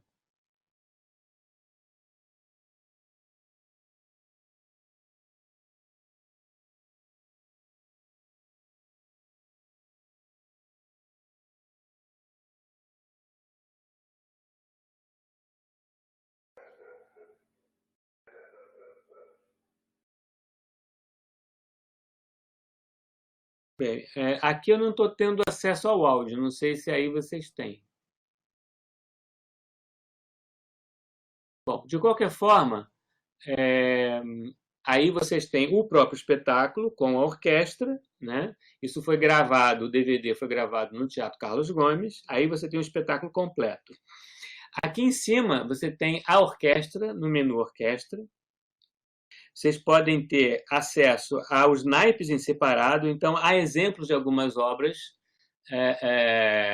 Bem, aqui eu não estou tendo acesso ao áudio, não sei se aí vocês têm. Bom, de qualquer forma, aí vocês têm o próprio espetáculo com a orquestra, né? Isso foi gravado, o DVD foi gravado no Teatro Carlos Gomes, aí você tem o espetáculo completo. Aqui em cima você tem a orquestra, no menu orquestra. Vocês podem ter acesso aos naipes em separado, então há exemplos de algumas obras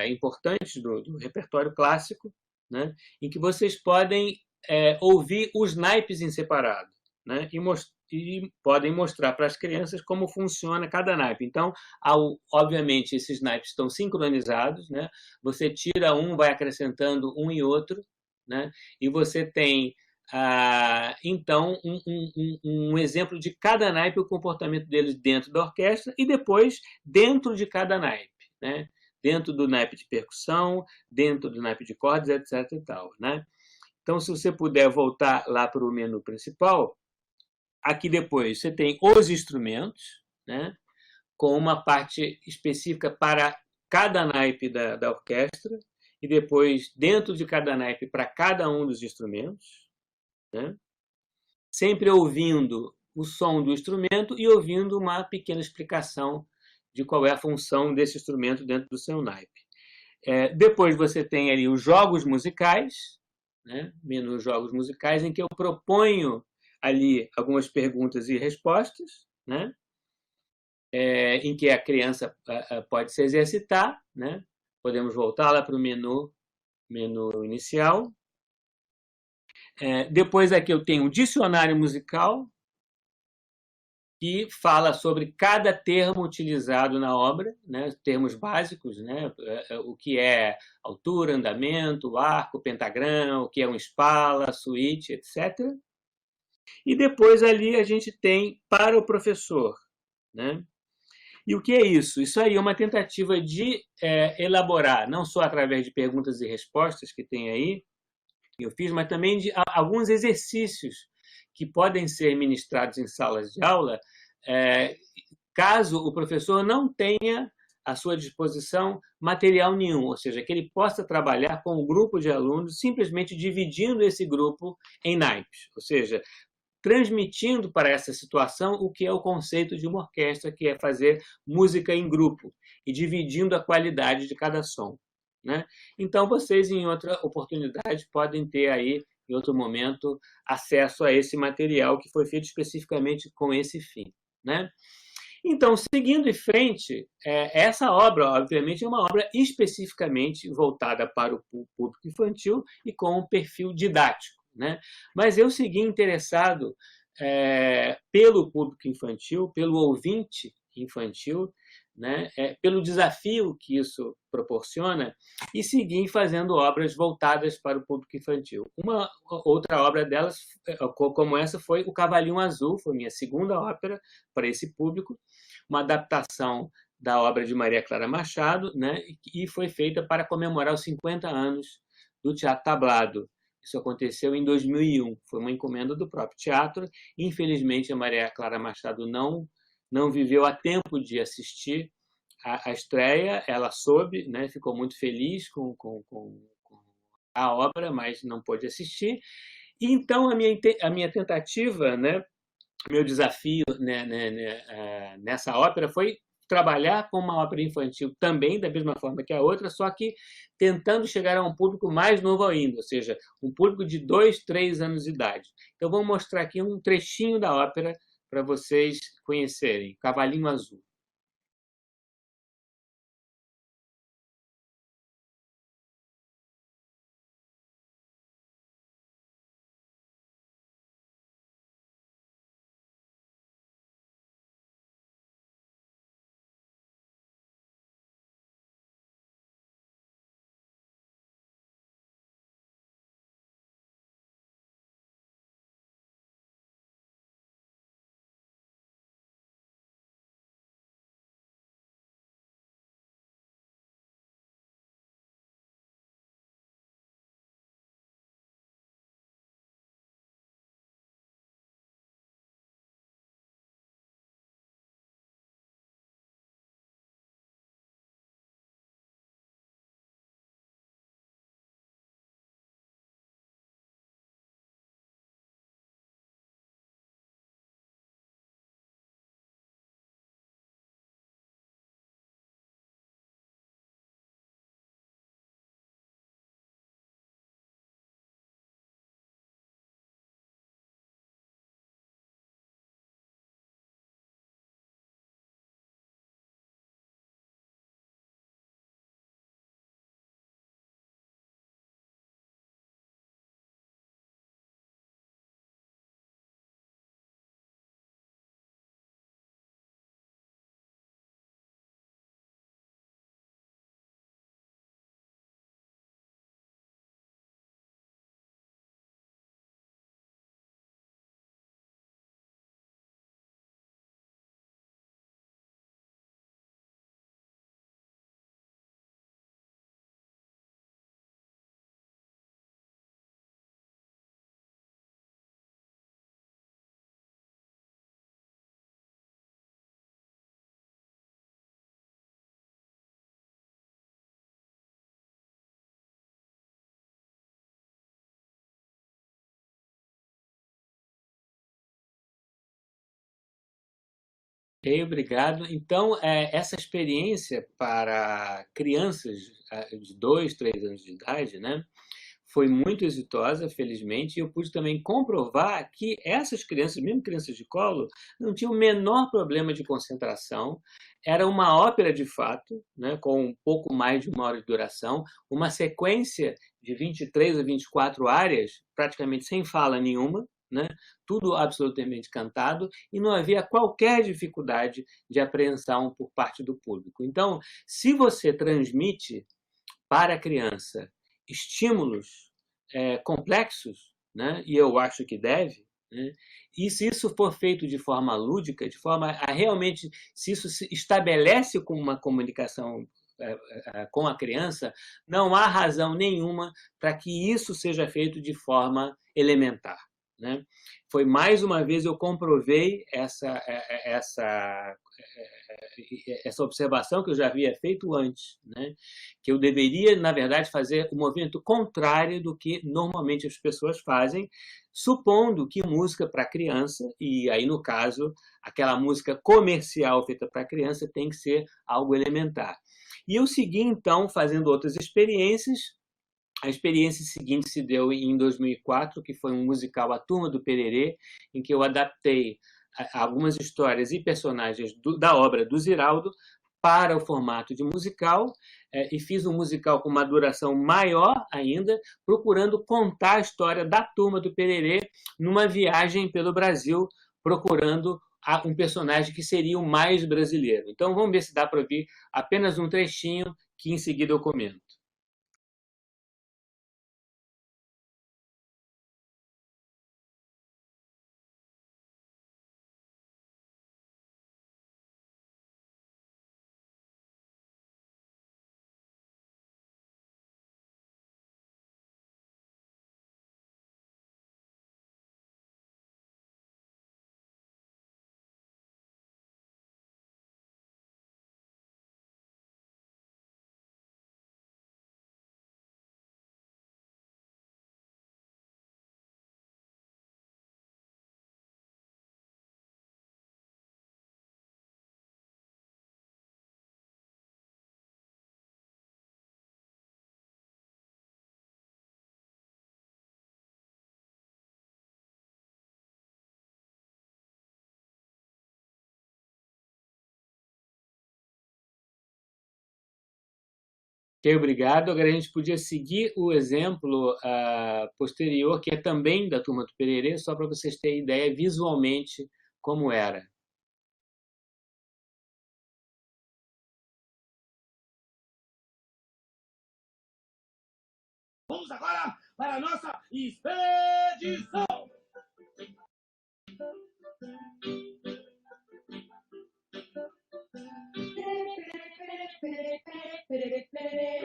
importantes do repertório clássico, né? Em que vocês podem ouvir os naipes em separado, né? E podem mostrar para as crianças como funciona cada naipe. Então, obviamente, esses naipes estão sincronizados, né? Você tira um, vai acrescentando um e outro, né? E você tem, então, um exemplo de cada naipe, o comportamento deles dentro da orquestra e depois dentro de cada naipe, né? Dentro do naipe de percussão, dentro do naipe de cordas, etc. e tal, né? Então, se você puder voltar lá para o menu principal, aqui depois você tem os instrumentos, né? Com uma parte específica para cada naipe da orquestra e depois, dentro de cada naipe, para cada um dos instrumentos, né? Sempre ouvindo o som do instrumento e ouvindo uma pequena explicação de qual é a função desse instrumento dentro do seu naipe. Depois você tem ali os jogos musicais, né? Menu jogos musicais, em que eu proponho ali algumas perguntas e respostas, né? Em que a criança pode se exercitar, né? Podemos voltar lá para o menu inicial. Depois aqui eu tenho o dicionário musical, que fala sobre cada termo utilizado na obra, né? Termos básicos, né? O que é altura, andamento, arco, pentagrama, o que é um espala, suíte, etc. E depois ali a gente tem para o professor, né? E o que é isso? Isso aí é uma tentativa de elaborar, não só através de perguntas e respostas que tem aí, que eu fiz, mas também de alguns exercícios que podem ser ministrados em salas de aula, caso o professor não tenha à sua disposição material nenhum, ou seja, que ele possa trabalhar com um grupo de alunos, simplesmente dividindo esse grupo em naipes, ou seja, transmitindo para essa situação o que é o conceito de uma orquestra, que é fazer música em grupo e dividindo a qualidade de cada som, né? Então, vocês, em outra oportunidade, podem ter aí em outro momento, acesso a esse material que foi feito especificamente com esse fim, né? Então, seguindo em frente, essa obra, obviamente, é uma obra especificamente voltada para o público infantil e com um perfil didático, né? Mas eu segui interessado pelo público infantil, pelo ouvinte infantil, né? Pelo desafio que isso proporciona, e segui fazendo obras voltadas para o público infantil. Uma outra obra delas, como essa, foi O Cavalinho Azul, foi minha segunda ópera para esse público, uma adaptação da obra de Maria Clara Machado, né? E foi feita para comemorar os 50 anos do Teatro Tablado. Isso aconteceu em 2001, foi uma encomenda do próprio teatro. Infelizmente, a Maria Clara Machado não viveu a tempo de assistir a estreia, ela soube, né, ficou muito feliz com a obra, mas não pôde assistir. E então, a minha tentativa, né, meu desafio, né, nessa ópera foi trabalhar com uma ópera infantil também, da mesma forma que a outra, só que tentando chegar a um público mais novo ainda, ou seja, um público de 2, 3 anos de idade. Então, vou mostrar aqui um trechinho da ópera para vocês conhecerem, Cavalinho Azul. Ok, obrigado. Então, essa experiência para crianças de 2, 3 anos de idade, né, foi muito exitosa, felizmente, e eu pude também comprovar que essas crianças, mesmo crianças de colo, não tinham o menor problema de concentração. Era uma ópera de fato, né, com um pouco mais de 1 hora de duração, uma sequência de 23 a 24 áreas, praticamente sem fala nenhuma, né? Tudo absolutamente cantado, e não havia qualquer dificuldade de apreensão por parte do público. Então, se você transmite para a criança estímulos complexos, né? E eu acho que deve, né? E se isso for feito de forma lúdica, de forma a realmente, se isso se estabelece com uma comunicação com a criança, não há razão nenhuma para que isso seja feito de forma elementar, né? Foi mais uma vez eu comprovei essa observação que eu já havia feito antes, né? Que eu deveria, na verdade, fazer o movimento contrário do que normalmente as pessoas fazem, supondo que música para criança, e aí no caso, aquela música comercial feita para criança tem que ser algo elementar. E eu segui, então, fazendo outras experiências, A experiência seguinte se deu em 2004, que foi um musical A Turma do Pererê, em que eu adaptei algumas histórias e personagens da obra do Ziraldo para o formato de musical, e fiz um musical com uma duração maior ainda, procurando contar a história da Turma do Pererê numa viagem pelo Brasil, procurando um personagem que seria o mais brasileiro. Então, vamos ver se dá para ouvir apenas um trechinho, que em seguida eu comento. Ok, obrigado. Agora a gente podia seguir o exemplo posterior, que é também da Turma do Pererê, só para vocês terem ideia visualmente como era. Vamos agora para a nossa expedição!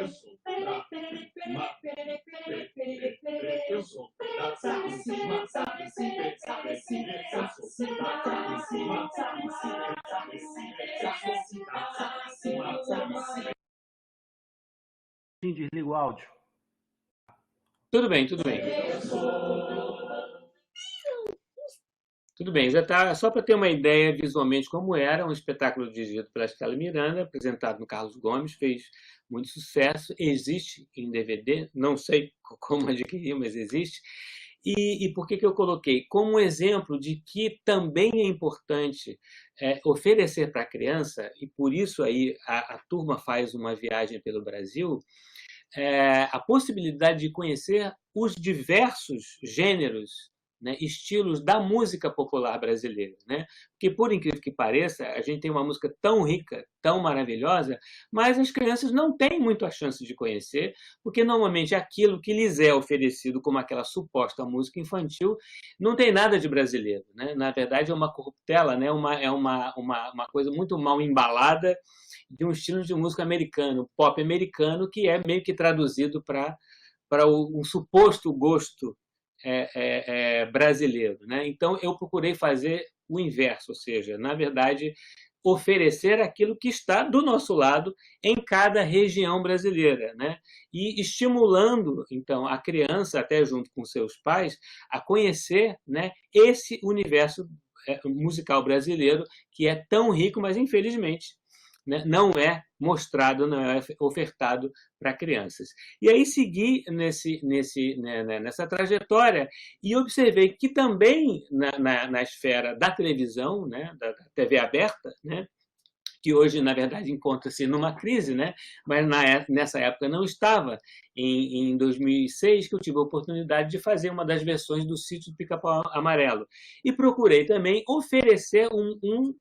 Eu sou eu sou Desliga o áudio. Tudo bem, tudo bem. Tudo bem, já tá, só para ter uma ideia visualmente como era, um espetáculo dirigido pela Estela Miranda, apresentado no Carlos Gomes, fez muito sucesso, existe em DVD, não sei como adquirir, mas existe. E por que eu coloquei? Como um exemplo de que também é importante oferecer para a criança, e por isso aí a turma faz uma viagem pelo Brasil, a possibilidade de conhecer os diversos gêneros, né, estilos da música popular brasileira, né? Porque, por incrível que pareça, a gente tem uma música tão rica, tão maravilhosa, mas as crianças não têm muito a chance de conhecer, porque normalmente aquilo que lhes é oferecido como aquela suposta música infantil não tem nada de brasileiro, né? Na verdade, é uma corruptela, né? É uma coisa muito mal embalada de um estilo de música americano, pop americano, que é meio que traduzido para um suposto gosto brasileiro, né? Então, eu procurei fazer o inverso, ou seja, na verdade, oferecer aquilo que está do nosso lado em cada região brasileira, né? E estimulando, então, a criança, até junto com seus pais, a conhecer, né, esse universo musical brasileiro que é tão rico, mas, infelizmente, né, não é mostrado, não é ofertado para crianças. E aí segui nessa trajetória e observei que também na esfera da televisão, né, da TV aberta, né, que hoje, na verdade, encontra-se numa crise, né? Mas nessa época não estava. Em 2006, que eu tive a oportunidade de fazer uma das versões do Sítio do Pica-Pau Amarelo. E procurei também oferecer um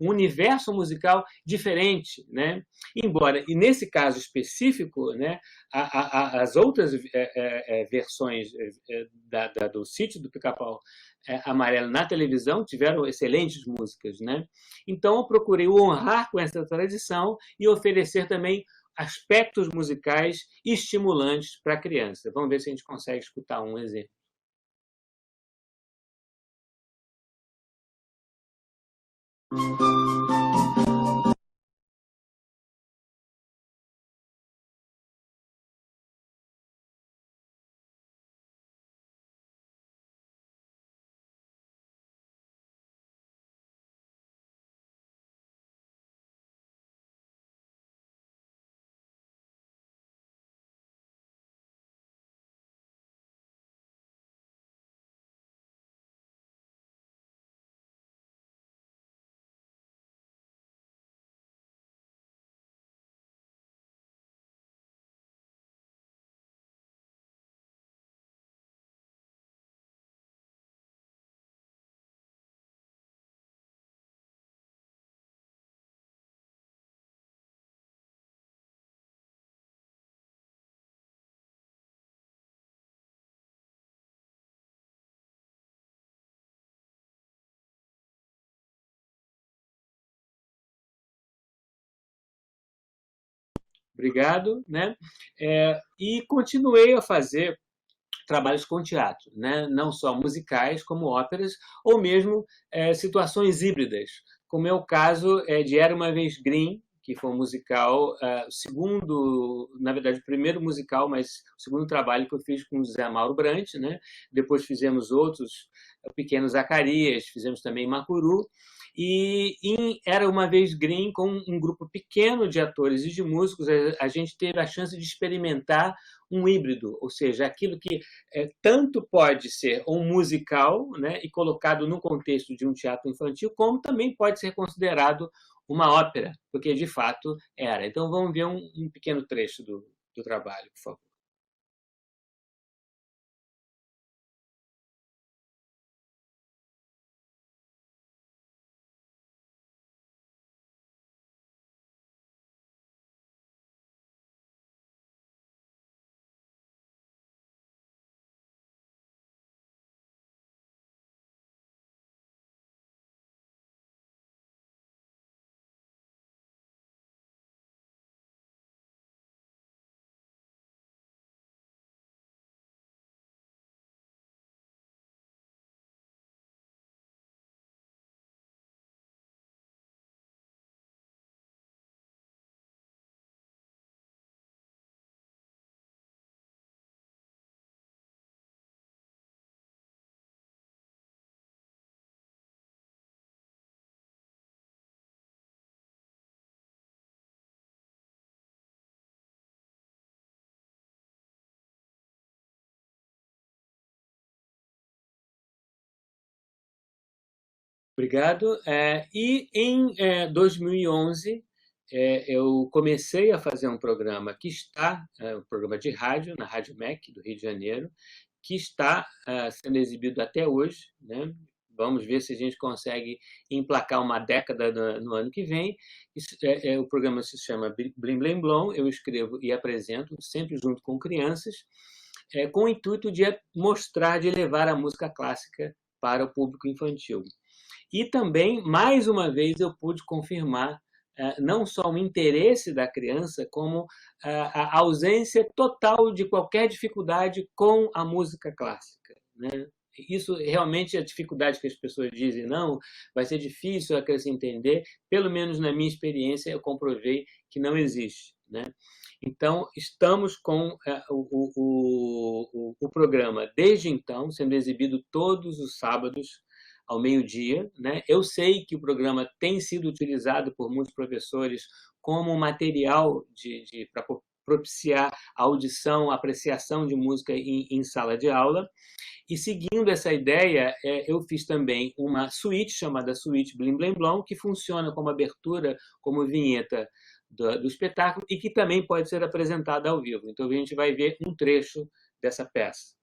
universo musical diferente, né? Embora, e nesse caso específico, né, as outras versões do Sítio do Pica-Pau Amarelo na televisão tiveram excelentes músicas, né? Então, eu procurei honrar com essa tradição e oferecer também aspectos musicais estimulantes para a criança. Vamos ver se a gente consegue escutar um exemplo. Obrigado, né? E continuei a fazer trabalhos com teatro, né? Não só musicais, como óperas, ou mesmo situações híbridas, como é o caso de Era Uma Vez Green, que foi um musical, o segundo, na verdade, o primeiro musical, mas o segundo trabalho que eu fiz com o José Mauro Brandt, né? Depois fizemos outros, Pequeno Zacarias, fizemos também Macuru, e em Era Uma Vez Green, com um grupo pequeno de atores e de músicos, a gente teve a chance de experimentar um híbrido, ou seja, aquilo que tanto pode ser um musical, né, e colocado no contexto de um teatro infantil, como também pode ser considerado uma ópera, porque de fato era. Então vamos ver um pequeno trecho do trabalho, por favor. Obrigado. E em 2011, eu comecei a fazer um programa que está, um programa de rádio, na Rádio MEC, do Rio de Janeiro, que está sendo exibido até hoje, né? Vamos ver se a gente consegue emplacar uma década no ano que vem. O programa se chama Blim Blim Blom, eu escrevo e apresento, sempre junto com crianças, com o intuito de mostrar, de levar a música clássica para o público infantil. E também, mais uma vez, eu pude confirmar não só o interesse da criança, como a ausência total de qualquer dificuldade com a música clássica, né? Isso realmente é a dificuldade que as pessoas dizem, não, vai ser difícil a criança entender, pelo menos na minha experiência eu comprovei que não existe, né? Então, estamos com o programa, desde então, sendo exibido todos os sábados, ao meio-dia, né? Eu sei que o programa tem sido utilizado por muitos professores como material para propiciar a audição, a apreciação de música em sala de aula. E seguindo essa ideia, eu fiz também uma suíte chamada Suíte Blim Blim Blom, que funciona como abertura, como vinheta do espetáculo e que também pode ser apresentada ao vivo. Então a gente vai ver um trecho dessa peça.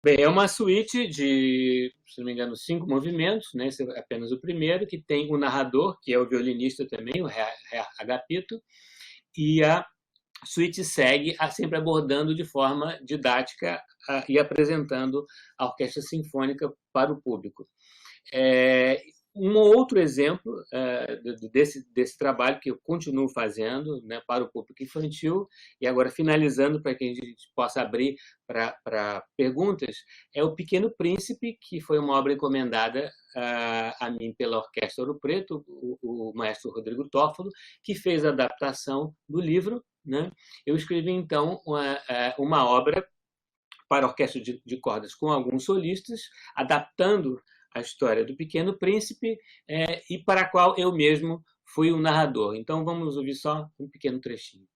Bem, é uma suíte de, se não me engano, 5 movimentos, né? Esse é apenas o primeiro, que tem o narrador, que é o violinista também, o Agapito, e a suíte segue sempre abordando de forma didática e apresentando a orquestra sinfônica para o público. Um outro exemplo desse trabalho que eu continuo fazendo, né, para o público infantil, e agora finalizando para que a gente possa abrir para perguntas, é O Pequeno Príncipe, que foi uma obra encomendada a mim pela Orquestra Ouro Preto, o maestro Rodrigo Toffolo, que fez a adaptação do livro, né? Eu escrevi, então, uma obra para orquestra de cordas com alguns solistas, adaptando a história do Pequeno Príncipe, e para a qual eu mesmo fui o narrador. Então, vamos ouvir só um pequeno trechinho.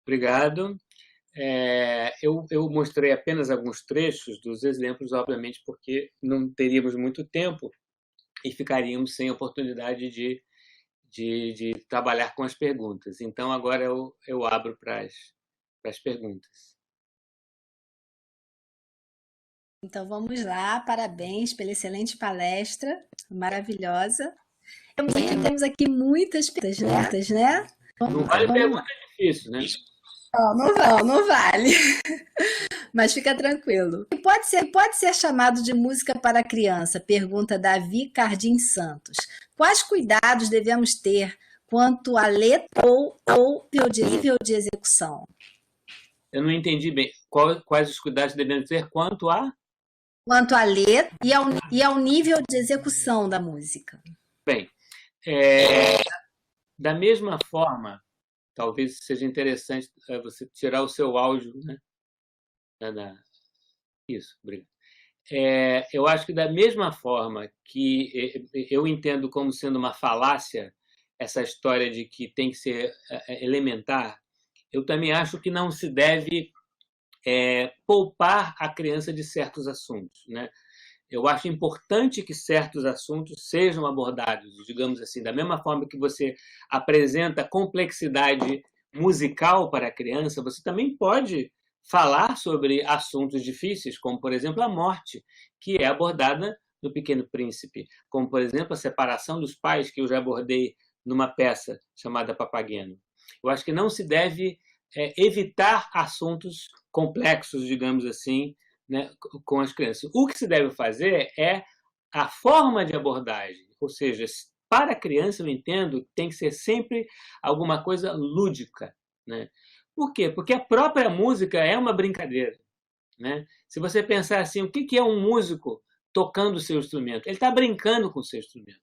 Obrigado. Eu mostrei apenas alguns trechos dos exemplos, obviamente, porque não teríamos muito tempo e ficaríamos sem oportunidade de trabalhar com as perguntas. Então, agora eu abro para as perguntas. Então, vamos lá. Parabéns pela excelente palestra, maravilhosa. Temos aqui muitas perguntas, né? Não vale pergunta difícil, né? Não vale. Mas fica tranquilo. Pode ser chamado de música para criança? Pergunta Davi Cardim Santos. Quais cuidados devemos ter quanto à letra ou nível de execução? Eu não entendi bem. Quais os cuidados devemos ter quanto à letra e ao nível de execução da música? Bem, da mesma forma, talvez seja interessante você tirar o seu áudio, né? Isso, obrigado. Eu acho que da mesma forma que eu entendo como sendo uma falácia essa história de que tem que ser elementar, eu também acho que não se deve poupar a criança de certos assuntos, né? Eu acho importante que certos assuntos sejam abordados, digamos assim, da mesma forma que você apresenta complexidade musical para a criança, você também pode falar sobre assuntos difíceis, como, por exemplo, a morte, que é abordada no Pequeno Príncipe, como, por exemplo, a separação dos pais, que eu já abordei numa peça chamada Papageno. Eu acho que não se deve evitar assuntos complexos, digamos assim, né, com as crianças. O que se deve fazer é a forma de abordagem, ou seja, para a criança, eu entendo, tem que ser sempre alguma coisa lúdica, né? Por quê? Porque a própria música é uma brincadeira, né? Se você pensar assim, o que é um músico tocando o seu instrumento? Ele está brincando com o seu instrumento.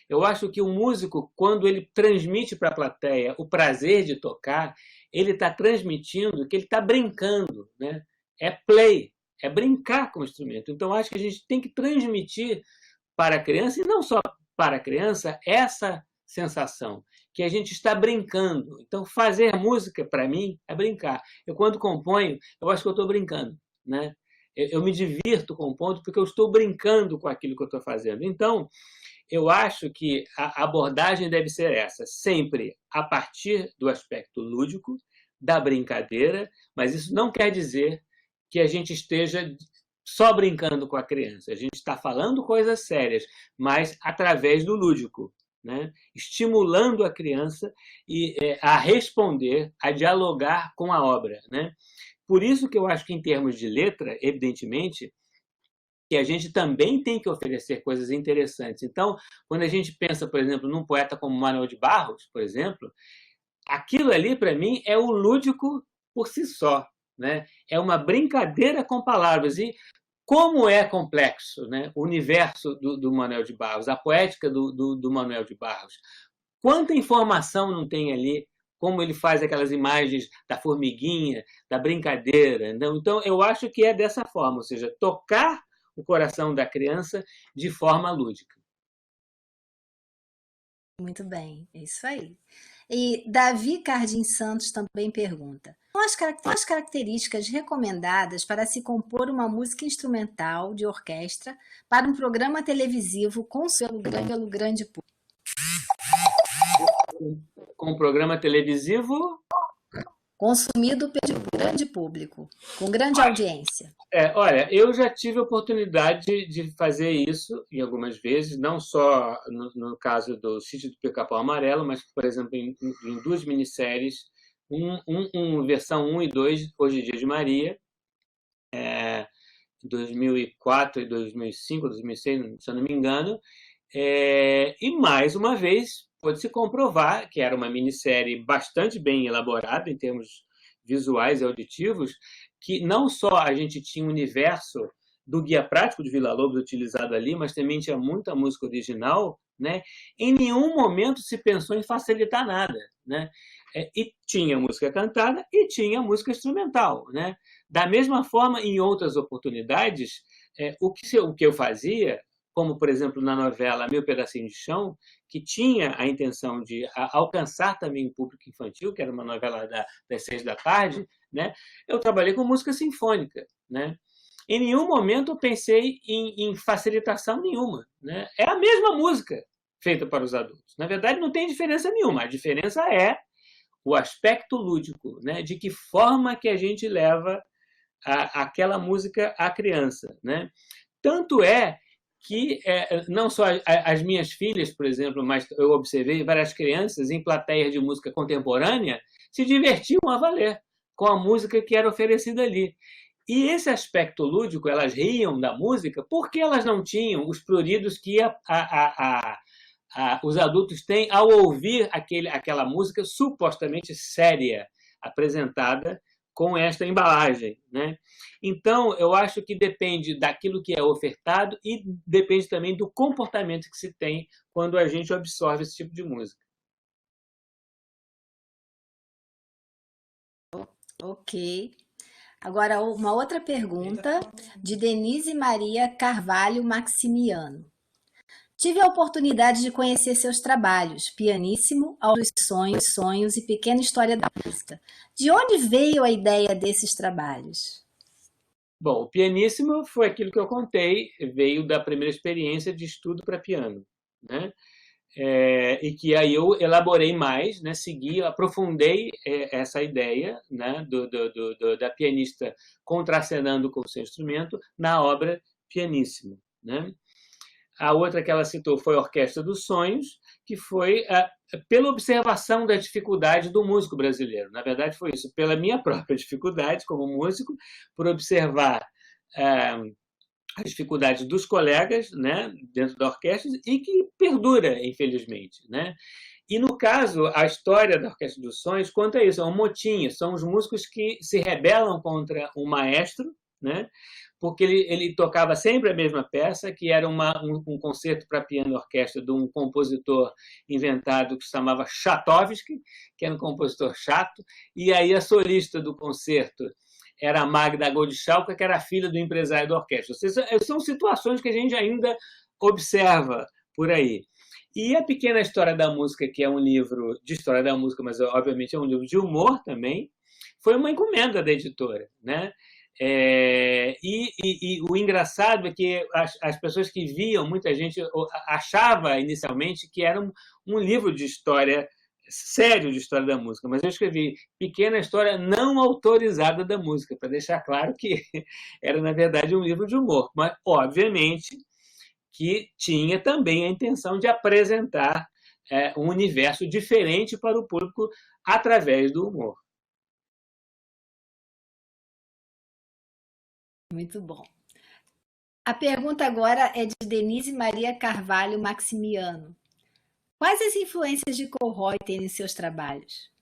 Eu acho que o músico, quando ele transmite para a plateia o prazer de tocar, ele está transmitindo que ele está brincando, né? É play, é brincar com o instrumento. Então, acho que a gente tem que transmitir para a criança, e não só para a criança, essa sensação, que a gente está brincando. Então, fazer música, para mim, é brincar. Eu, quando componho, eu acho que eu estou brincando, né? Eu me divirto compondo porque eu estou brincando com aquilo que eu estou fazendo. Então, eu acho que a abordagem deve ser essa, sempre a partir do aspecto lúdico, da brincadeira, mas isso não quer dizer que a gente esteja só brincando com a criança, a gente está falando coisas sérias, mas através do lúdico, né? Estimulando a criança a responder, a dialogar com a obra, né? Por isso que eu acho que, em termos de letra, evidentemente, que a gente também tem que oferecer coisas interessantes. Então, quando a gente pensa, por exemplo, num poeta como Manuel de Barros, por exemplo, aquilo ali, para mim, é o lúdico por si só, né? É uma brincadeira com palavras. E como é complexo, né, o universo do Manuel de Barros, a poética do Manuel de Barros. Quanta informação não tem ali, como ele faz aquelas imagens da formiguinha, da brincadeira. Então, eu acho que é dessa forma, ou seja, tocar o coração da criança de forma lúdica. Muito bem, é isso aí. E Davi Cardim Santos também pergunta: quais as características recomendadas para se compor uma música instrumental de orquestra para um programa televisivo consumido pelo grande público? Com um programa televisivo? Consumido pelo grande público, com grande audiência. Olha, eu já tive a oportunidade de fazer isso em algumas vezes, não só no caso do Sítio do Pica-Pau Amarelo, mas, por exemplo, em duas minisséries, versão 1 e 2, Hoje é Dia de Maria, 2004 e 2005, 2006, se eu não me engano, e, mais uma vez, pôde-se comprovar que era uma minissérie bastante bem elaborada em termos visuais e auditivos, que não só a gente tinha o universo do Guia Prático de Villa-Lobos utilizado ali, mas também tinha muita música original, né? Em nenhum momento se pensou em facilitar nada, né? E tinha música cantada e tinha música instrumental, né? Da mesma forma, em outras oportunidades, o que eu fazia, como, por exemplo, na novela Meu Pedacinho de Chão, que tinha a intenção de alcançar também o público infantil, que era uma novela das 6 da tarde, né? Eu trabalhei com música sinfônica, né? Em nenhum momento eu pensei em facilitação nenhuma, né? É a mesma música feita para os adultos. Na verdade, não tem diferença nenhuma. A diferença é o aspecto lúdico, né? De que forma que a gente leva aquela música à criança, né? Tanto é que não só as minhas filhas, por exemplo, mas eu observei várias crianças em plateias de música contemporânea se divertiam a valer com a música que era oferecida ali. E esse aspecto lúdico, elas riam da música porque elas não tinham os pruridos que os adultos têm ao ouvir aquela música supostamente séria apresentada com esta embalagem, né? Então, eu acho que depende daquilo que é ofertado e depende também do comportamento que se tem quando a gente absorve esse tipo de música. Ok. Agora, uma outra pergunta de Denise Maria Carvalho Maximiano. Tive a oportunidade de conhecer seus trabalhos, Pianíssimo, Aos Sonhos e Pequena História da Música. De onde veio a ideia desses trabalhos? Bom, o Pianíssimo foi aquilo que eu contei, veio da primeira experiência de estudo para piano, né? E que aí eu elaborei mais, né? Segui, aprofundei essa ideia, né? Da pianista contracenando com o seu instrumento na obra Pianíssimo, né? A outra que ela citou foi a Orquestra dos Sonhos, que foi pela observação da dificuldade do músico brasileiro. Na verdade, foi isso, pela minha própria dificuldade como músico, por observar as dificuldades dos colegas, né, dentro da orquestra e que perdura, infelizmente, né? E, no caso, a história da Orquestra dos Sonhos conta isso, é um motim, são os músicos que se rebelam contra o maestro, né? Porque ele tocava sempre a mesma peça, que era um concerto para piano e orquestra de um compositor inventado que se chamava Chatovsky, que era um compositor chato, e aí a solista do concerto era a Magda Goldschalka, que era a filha do empresário da orquestra. Ou seja, são situações que a gente ainda observa por aí. E A Pequena História da Música, que é um livro de história da música, mas obviamente é um livro de humor também, foi uma encomenda da editora, né? E o engraçado é que as pessoas que viam, muita gente achava inicialmente que era um livro de história sério de história da música, mas eu escrevi Pequena História Não Autorizada da Música, para deixar claro que era, na verdade, um livro de humor. Mas, obviamente, que tinha também a intenção de apresentar um universo diferente para o público através do humor. Muito bom. A pergunta agora é de Denise Maria Carvalho Maximiano. Quais as influências de Kollreuter em seus trabalhos?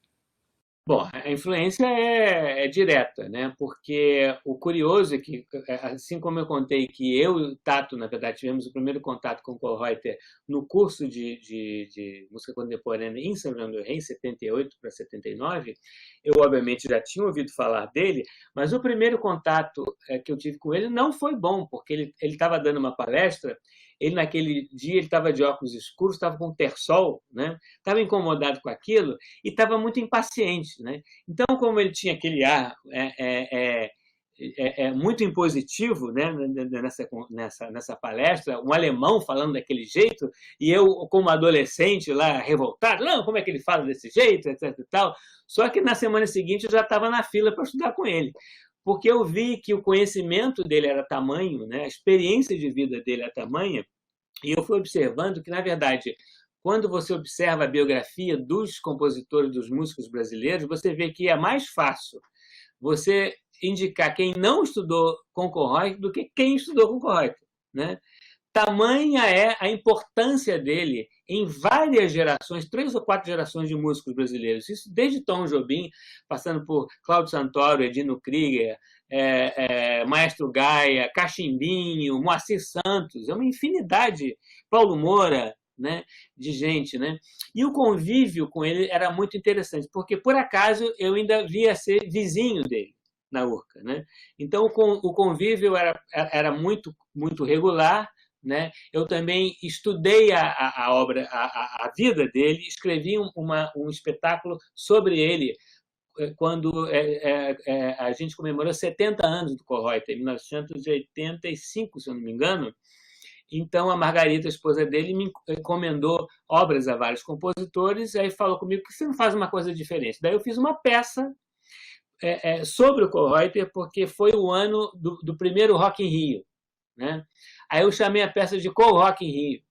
Bom, a influência é direta, né? Porque o curioso é que, assim como eu contei que eu e o Tato, na verdade, tivemos o primeiro contato com o Kollreuter no curso de música contemporânea em São João do Rei, em 78 para 79, eu, obviamente, já tinha ouvido falar dele, mas o primeiro contato que eu tive com ele não foi bom, porque ele estava dando uma palestra, ele, naquele dia, ele estava de óculos escuros, estava com terçol, né? Estava incomodado com aquilo e estava muito impaciente, né? Então, como ele tinha aquele ar muito impositivo, né, nessa palestra, um alemão falando daquele jeito, e eu, como adolescente lá, revoltado, não, como é que ele fala desse jeito, etc e tal. Só que na semana seguinte eu já estava na fila para estudar com ele, porque eu vi que o conhecimento dele era tamanho, né, a experiência de vida dele era tamanha, e eu fui observando que, na verdade, quando você observa a biografia dos compositores, dos músicos brasileiros, você vê que é mais fácil você indicar quem não estudou com Kollreuter do que quem estudou com Kollreuter, né? Tamanha é a importância dele em várias gerações, 3 ou 4 gerações de músicos brasileiros. Isso desde Tom Jobim, passando por Cláudio Santoro, Edino Krieger, Maestro Gaia, Cachimbinho, Moacir Santos, é uma infinidade, Paulo Moura, né, de gente, né? E o convívio com ele era muito interessante, porque, por acaso, eu ainda via ser vizinho dele na Urca, né? Então, o convívio era muito, muito regular, né? Eu também estudei a obra, a vida dele, escrevi um espetáculo sobre ele quando a gente comemorou 70 anos do Kollreuter, em 1985, se eu não me engano. Então, a Margarida, a esposa dele, me encomendou obras a vários compositores, e aí falou comigo que você não faz uma coisa diferente. Daí eu fiz uma peça sobre o Kollreuter, porque foi o ano do primeiro Rock in Rio, né? Aí eu chamei a peça de Kollrock in Rio.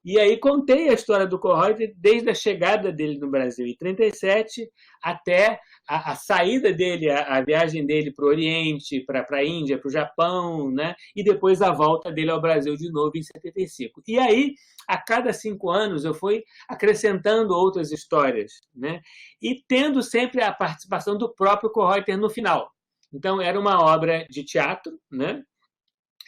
E aí contei a história do Kollreuter desde a chegada dele no Brasil em 37 até a saída dele, a viagem dele para o Oriente, para a Índia, para o Japão, né? E depois a volta dele ao Brasil de novo em 75. E aí, a cada 5 anos, eu fui acrescentando outras histórias, né? E tendo sempre a participação do próprio Kollreuter no final. Então, era uma obra de teatro, né?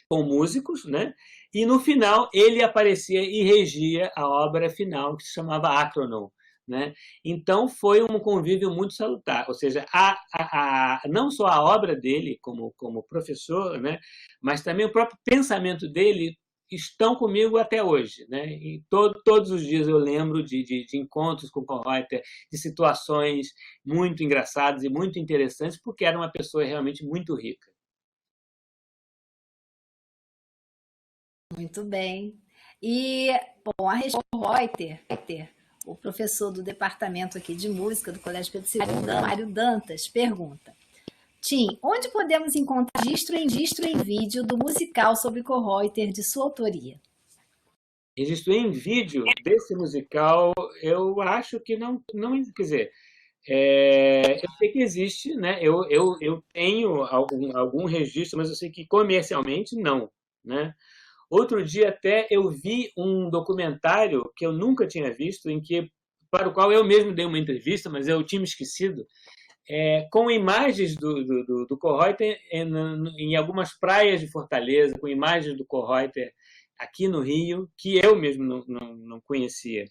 Com músicos, né? E no final ele aparecia e regia a obra final, que se chamava Atronon, né? Então foi um convívio muito salutar, ou seja, não só a obra dele como professor, né? Mas também o próprio pensamento dele estão comigo até hoje, né? E todos os dias eu lembro de encontros com Kollreuter, de situações muito engraçadas e muito interessantes, porque era uma pessoa realmente muito rica. Muito bem. E, bom, a Kollreuter, o professor do departamento aqui de música do Colégio Pedro II, Mário Dantas, pergunta: Tim, onde podemos encontrar registro em vídeo do musical sobre Kollreuter de sua autoria? Registro em vídeo desse musical, eu acho que não quer dizer, eu sei que existe, né? Eu tenho algum registro, mas eu sei que comercialmente não, né? Outro dia até eu vi um documentário que eu nunca tinha visto, para o qual eu mesmo dei uma entrevista, mas eu tinha me esquecido, com imagens do Kollreuter em algumas praias de Fortaleza, com imagens do Kollreuter aqui no Rio, que eu mesmo não conhecia.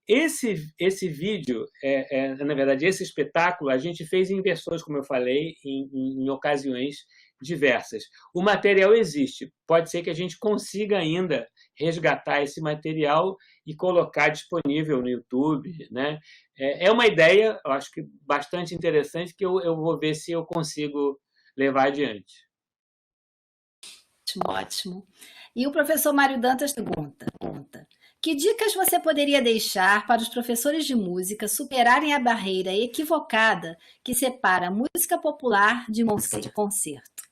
Esse vídeo, na verdade, esse espetáculo, a gente fez em versões, como eu falei, em ocasiões diversas. O material existe. Pode ser que a gente consiga ainda resgatar esse material e colocar disponível no YouTube, né? É uma ideia, eu acho que bastante interessante, que eu vou ver se eu consigo levar adiante. Ótimo. E o professor Mário Dantas pergunta: Que dicas você poderia deixar para os professores de música superarem a barreira equivocada que separa música popular de música de concerto?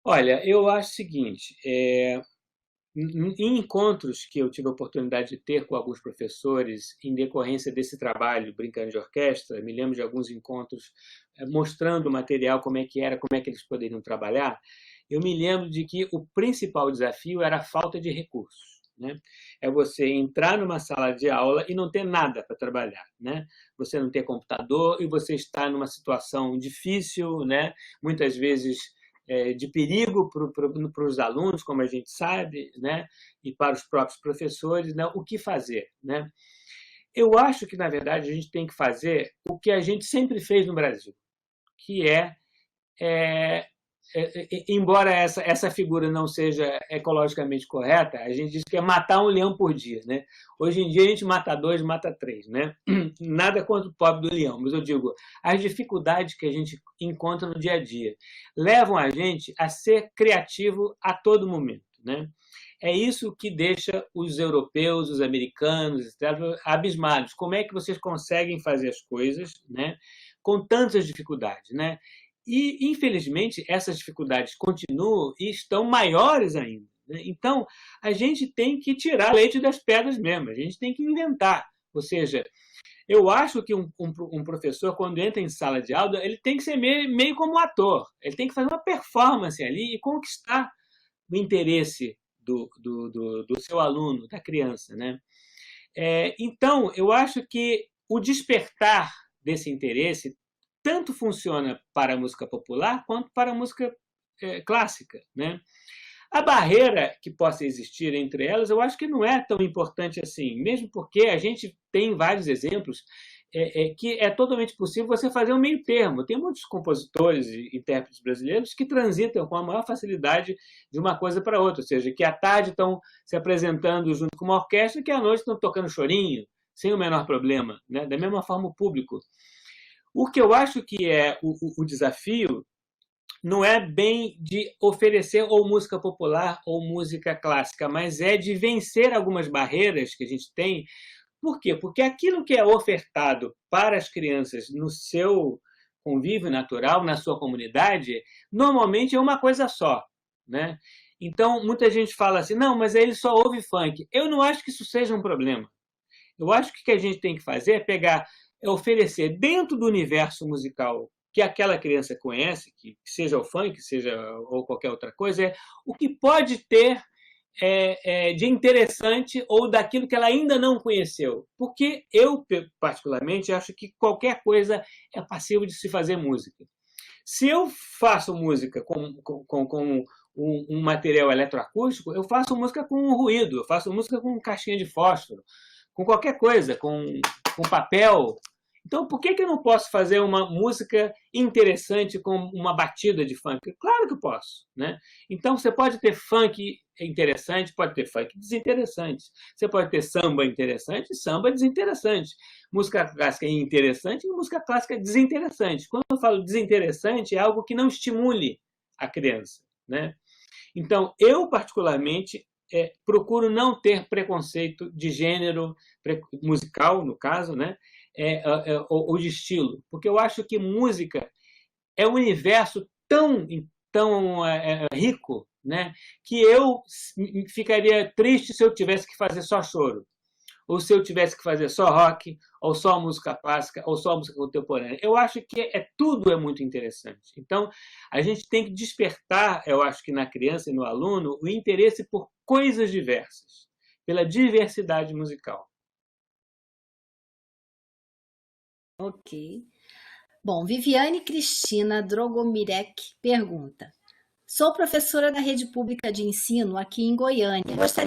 Olha, eu acho o seguinte, em encontros que eu tive a oportunidade de ter com alguns professores em decorrência desse trabalho Brincando de Orquestra, me lembro de alguns encontros mostrando o material, como é que era, como é que eles poderiam trabalhar, eu me lembro de que o principal desafio era a falta de recursos. Né? É você entrar numa sala de aula e não ter nada para trabalhar. Né? Você não ter computador e você está numa situação difícil, né? Muitas vezes de perigo para os alunos, como a gente sabe, né? E para os próprios professores, né? O que fazer? Né? Eu acho que, na verdade, a gente tem que fazer o que a gente sempre fez no Brasil, que embora essa figura não seja ecologicamente correta, a gente diz que é matar um leão por dia. Né? Hoje em dia a gente mata 2, mata 3. Né? Nada contra o pobre do leão, mas eu digo, as dificuldades que a gente encontra no dia a dia levam a gente a ser criativo a todo momento. Né? É isso que deixa os europeus, os americanos, etc., abismados. Como é que vocês conseguem fazer as coisas, né, com tantas dificuldades? Né? E, infelizmente, essas dificuldades continuam e estão maiores ainda. Né? Então, a gente tem que tirar leite das pedras mesmo, a gente tem que inventar. Ou seja, eu acho que um professor, quando entra em sala de aula, ele tem que ser meio como um ator. Ele tem que fazer uma performance ali e conquistar o interesse do seu aluno, da criança. Né? Então, eu acho que o despertar desse interesse tanto funciona para a música popular quanto para a música clássica. Né? A barreira que possa existir entre elas, eu acho que não é tão importante assim, mesmo porque a gente tem vários exemplos que é totalmente possível você fazer um meio termo. Tem muitos compositores e intérpretes brasileiros que transitam com a maior facilidade de uma coisa para outra, ou seja, que à tarde estão se apresentando junto com uma orquestra, que à noite estão tocando chorinho, sem o menor problema. Né? Da mesma forma, o público. O que eu acho que é o desafio não é bem de oferecer ou música popular ou música clássica, mas é de vencer algumas barreiras que a gente tem. Por quê? Porque aquilo que é ofertado para as crianças no seu convívio natural, na sua comunidade, normalmente é uma coisa só. Né? Então, muita gente fala assim, não, mas ele só ouve funk. Eu não acho que isso seja um problema. Eu acho que o que a gente tem que fazer é oferecer dentro do universo musical que aquela criança conhece, que seja o funk, seja ou qualquer outra coisa, o que pode ter de interessante ou daquilo que ela ainda não conheceu. Porque eu, particularmente, acho que qualquer coisa é passível de se fazer música. Se eu faço música com um material eletroacústico, eu faço música com ruído, eu faço música com caixinha de fósforo, com qualquer coisa, com papel. Então, por que eu não posso fazer uma música interessante com uma batida de funk? Claro que eu posso. Né? Então, você pode ter funk interessante, pode ter funk desinteressante. Você pode ter samba interessante e samba desinteressante. Música clássica interessante e música clássica desinteressante. Quando eu falo desinteressante, é algo que não estimule a criança. Né? Então, eu, particularmente, procuro não ter preconceito de gênero musical, no caso, né? Ou de estilo, porque eu acho que música é um universo tão rico, né? Que eu ficaria triste se eu tivesse que fazer só choro, ou se eu tivesse que fazer só rock, ou só música clássica, ou só música contemporânea. Eu acho que tudo é muito interessante. Então, a gente tem que despertar, eu acho que na criança e no aluno, o interesse por coisas diversas, pela diversidade musical. Ok. Bom, Viviane Cristina Drogomirek pergunta: sou professora da rede pública de ensino aqui em Goiânia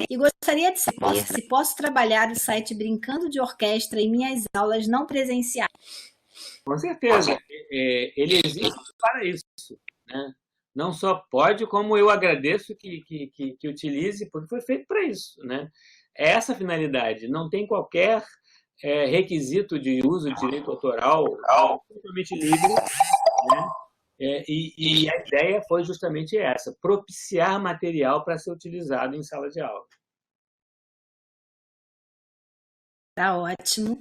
e gostaria de saber se posso trabalhar o site Brincando de Orquestra em minhas aulas não presenciais. Com certeza. Ele existe para isso. Né? Não só pode, como eu agradeço que utilize, porque foi feito para isso. Né? É essa a finalidade. Não tem qualquer requisito de uso de direito autoral, totalmente livre. Né? E a ideia foi justamente essa, propiciar material para ser utilizado em sala de aula. Tá ótimo.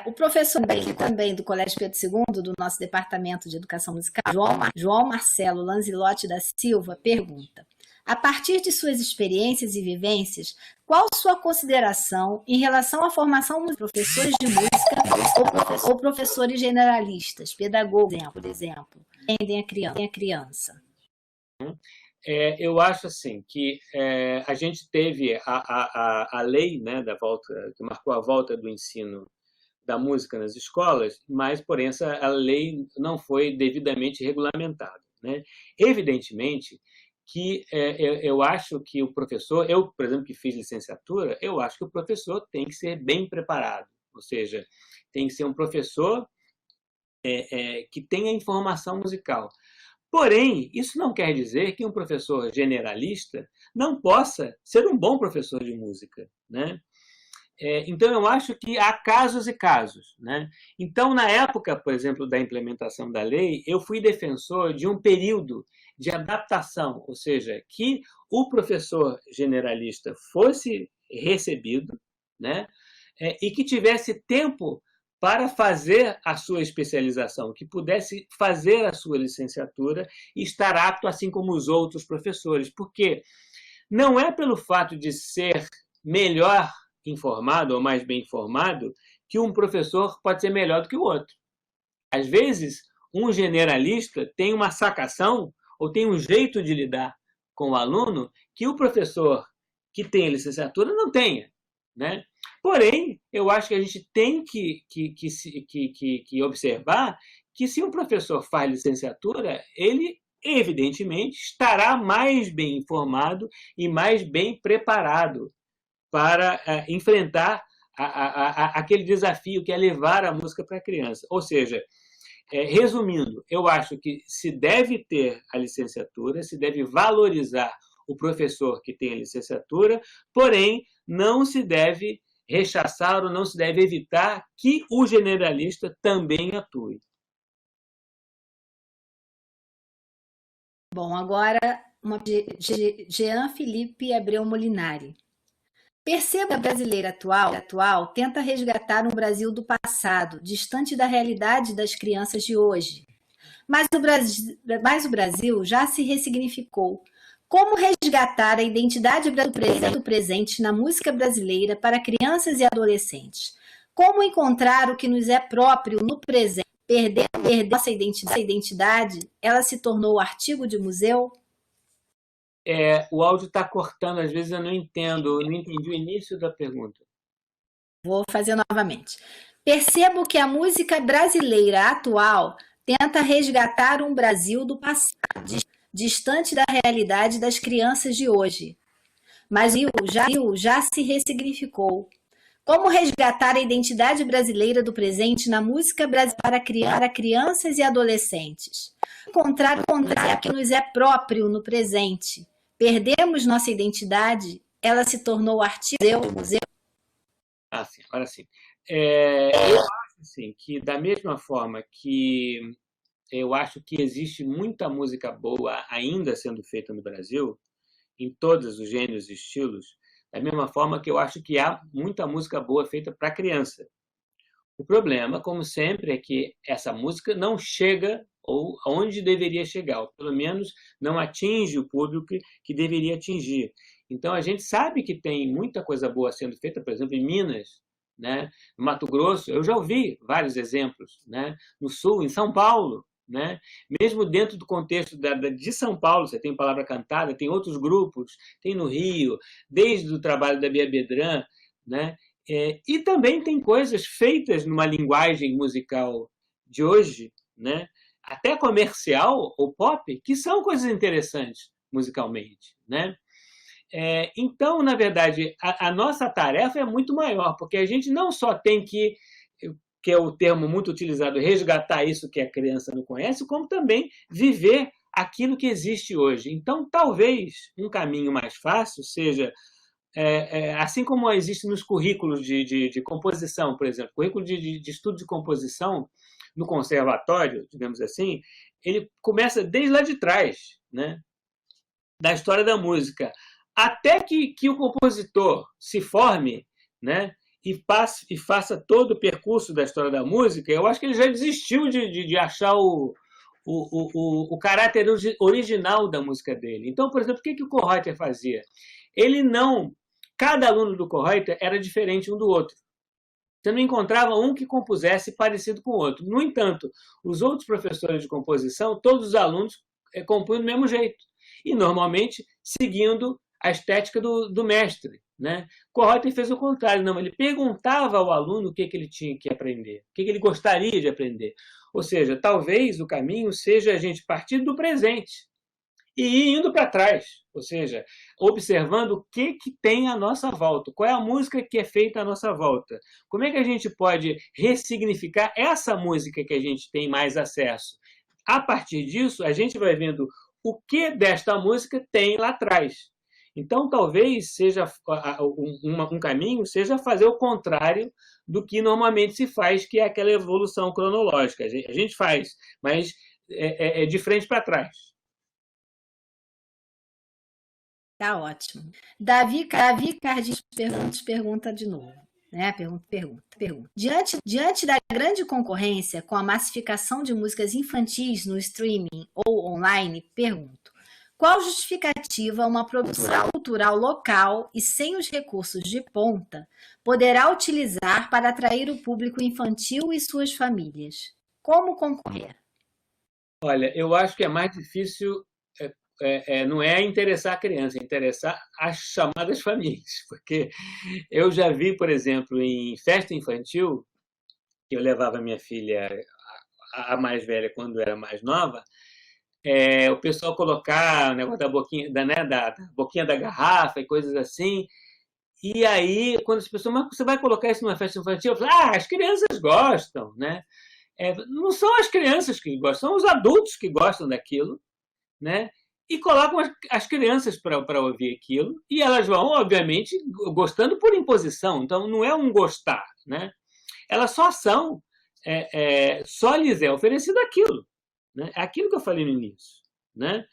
O professor também do Colégio Pedro II, do nosso Departamento de Educação Musical, João Marcelo Lanzilotti da Silva, pergunta: a partir de suas experiências e vivências, qual sua consideração em relação à formação dos professores de música ou professores generalistas, pedagogos, por exemplo, entendem a criança? Eu acho assim que a gente teve a lei, né, da volta, que marcou a volta do ensino da música nas escolas, mas, porém, a lei não foi devidamente regulamentada, né? Evidentemente que eu acho que o professor, eu, por exemplo, que fiz licenciatura, eu acho que o professor tem que ser bem preparado, ou seja, tem que ser um professor que tenha informação musical. Porém, isso não quer dizer que um professor generalista não possa ser um bom professor de música, né? Então, eu acho que há casos e casos, né? Então, na época, por exemplo, da implementação da lei, eu fui defensor de um período de adaptação, ou seja, que o professor generalista fosse recebido, né? E que tivesse tempo para fazer a sua especialização, que pudesse fazer a sua licenciatura e estar apto, assim como os outros professores. Porque não é pelo fato de ser melhor informado ou mais bem informado que um professor pode ser melhor do que o outro. Às vezes, um generalista tem uma sacação ou tem um jeito de lidar com o aluno que o professor que tem a licenciatura não tenha, né? Porém, eu acho que a gente tem que observar que se um professor faz licenciatura, ele, evidentemente, estará mais bem informado e mais bem preparado para enfrentar aquele desafio que é levar a música para a criança. Ou seja, resumindo, eu acho que se deve ter a licenciatura, se deve valorizar o professor que tem a licenciatura, porém, não se deve rechaçar ou não se deve evitar que o generalista também atue. Bom, agora, Jean Felipe Abreu Molinari. Perceba que a brasileira atual tenta resgatar um Brasil do passado, distante da realidade das crianças de hoje. Mas o Brasil já se ressignificou. Como resgatar a identidade do presente na música brasileira para crianças e adolescentes? Como encontrar o que nos é próprio no presente? Perder nossa identidade, ela se tornou artigo de museu? O áudio está cortando, às vezes eu não entendi o início da pergunta. Vou fazer novamente. Percebo que a música brasileira atual tenta resgatar um Brasil do passado, distante da realidade das crianças de hoje. Mas o Brasil já se ressignificou. Como resgatar a identidade brasileira do presente na música brasileira para crianças e adolescentes? Encontrar o que nos é próprio no presente. Perdemos nossa identidade, ela se tornou artigo museu. Sim, agora sim. Eu acho assim, que da mesma forma que eu acho que existe muita música boa ainda sendo feita no Brasil, em todos os gêneros e estilos, da mesma forma que eu acho que há muita música boa feita para criança. O problema, como sempre, é que essa música não chega ou aonde deveria chegar, ou pelo menos não atinge o público que deveria atingir. Então, a gente sabe que tem muita coisa boa sendo feita, por exemplo, em Minas, né? No Mato Grosso, eu já ouvi vários exemplos, né? No Sul, em São Paulo, né? Mesmo dentro do contexto de São Paulo, você tem Palavra Cantada, tem outros grupos, tem no Rio, desde o trabalho da Bia Bedran, né? E também tem coisas feitas numa linguagem musical de hoje, né? Até comercial ou pop, que são coisas interessantes musicalmente, né? Então, na verdade, a nossa tarefa é muito maior, porque a gente não só tem que é o termo muito utilizado, resgatar isso que a criança não conhece, como também viver aquilo que existe hoje. Então, talvez um caminho mais fácil seja, assim como existe nos currículos de composição, por exemplo, currículo de estudo de composição no conservatório, digamos assim, ele começa desde lá de trás, né, da história da música, até que o compositor se forme, né, e faça todo o percurso da história da música, eu acho que ele já desistiu de achar o caráter original da música dele. Então, por exemplo, o que o Kohreuter fazia? Ele não... Cada aluno do Kohreuter era diferente um do outro. Você não encontrava um que compusesse parecido com o outro. No entanto, os outros professores de composição, todos os alunos compunham do mesmo jeito. E, normalmente, seguindo a estética do mestre, né? Kohreuter fez o contrário. Não, ele perguntava ao aluno o que ele tinha que aprender, o que ele gostaria de aprender. Ou seja, talvez o caminho seja a gente partir do presente e ir indo para trás. Ou seja, observando o que tem à nossa volta, qual é a música que é feita à nossa volta. Como é que a gente pode ressignificar essa música que a gente tem mais acesso? A partir disso, a gente vai vendo o que desta música tem lá atrás. Então, talvez seja um caminho seja fazer o contrário do que normalmente se faz, que é aquela evolução cronológica. A gente faz, mas é de frente para trás. Tá ótimo. Davi Cardis pergunta de novo. Né? Pergunta. Diante da grande concorrência com a massificação de músicas infantis no streaming ou online, pergunto: qual justificativa uma produção cultural local e sem os recursos de ponta poderá utilizar para atrair o público infantil e suas famílias? Como concorrer? Olha, eu acho que é mais difícil, não é interessar a criança, é interessar as chamadas famílias. Porque eu já vi, por exemplo, em festa infantil, que eu levava minha filha, a mais velha, quando era mais nova, o pessoal colocar o negócio da boquinha da garrafa e coisas assim. E aí, quando as pessoas, mas você vai colocar isso numa festa infantil? Eu falo, as crianças gostam, né? Não são as crianças que gostam, são os adultos que gostam daquilo, né? E colocam as crianças para ouvir aquilo, e elas vão, obviamente, gostando por imposição. Então, não é um gostar, né? Elas só são, só lhes é oferecido aquilo. Né? É aquilo que eu falei no início. Né?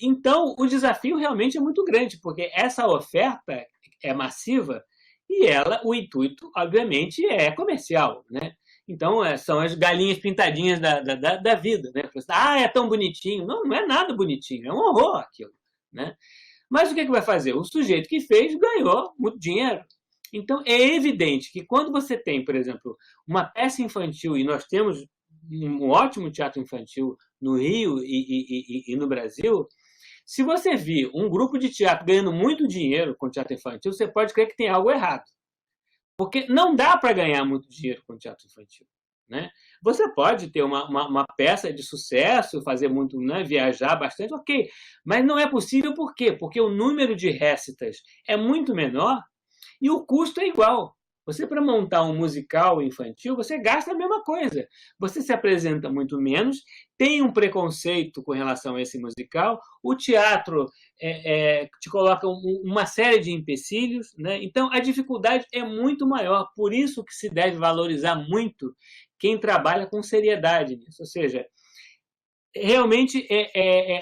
Então, o desafio realmente é muito grande, porque essa oferta é massiva e o intuito, obviamente, é comercial. Né? Então, são as galinhas pintadinhas da vida. Né? É tão bonitinho. Não, não é nada bonitinho, é um horror aquilo. Né? Mas o que vai fazer? O sujeito que fez ganhou muito dinheiro. Então, é evidente que quando você tem, por exemplo, uma peça infantil, e nós temos um ótimo teatro infantil no Rio e no Brasil, se você vir um grupo de teatro ganhando muito dinheiro com teatro infantil, você pode crer que tem algo errado. Porque não dá para ganhar muito dinheiro com teatro infantil. Né? Você pode ter uma peça de sucesso, fazer muito, né, viajar bastante, ok. Mas não é possível por quê? Porque o número de récitas é muito menor e o custo é igual. Você, para montar um musical infantil, você gasta a mesma coisa. Você se apresenta muito menos, tem um preconceito com relação a esse musical, o teatro te coloca uma série de empecilhos, né? Então, a dificuldade é muito maior. Por isso que se deve valorizar muito quem trabalha com seriedade nisso. Ou seja, realmente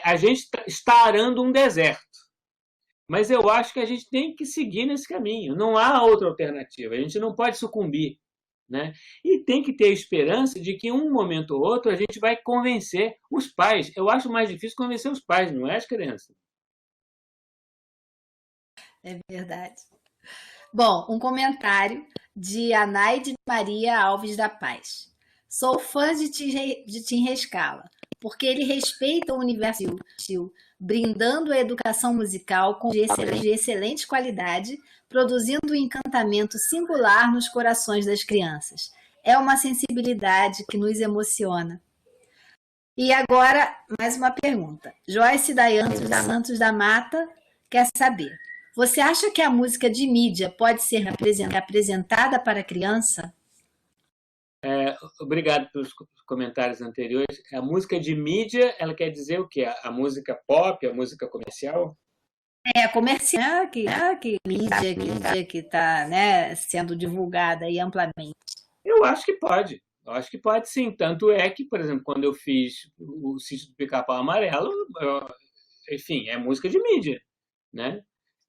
a gente está arando um deserto. Mas eu acho que a gente tem que seguir nesse caminho. Não há outra alternativa. A gente não pode sucumbir. Né? E tem que ter esperança de que, em um momento ou outro, a gente vai convencer os pais. Eu acho mais difícil convencer os pais, não é as crianças. É verdade. Bom, um comentário de Anaide Maria Alves da Paz. Sou fã de Tim Rescala, porque ele respeita o universo infantil, brindando a educação musical de excelente qualidade, produzindo um encantamento singular nos corações das crianças. É uma sensibilidade que nos emociona. E agora, mais uma pergunta. Joyce Dayantos Santos da Mata quer saber: você acha que a música de mídia pode ser apresentada para a criança? Obrigado pelos comentários anteriores. A música de mídia, ela quer dizer o quê? A música pop, a música comercial? Comercial, que mídia que está, né, sendo divulgada aí amplamente. Eu acho que pode. Eu acho que pode sim. Tanto é que, por exemplo, quando eu fiz o Sítio do Pica-Pau Amarelo, enfim, é música de mídia. Né?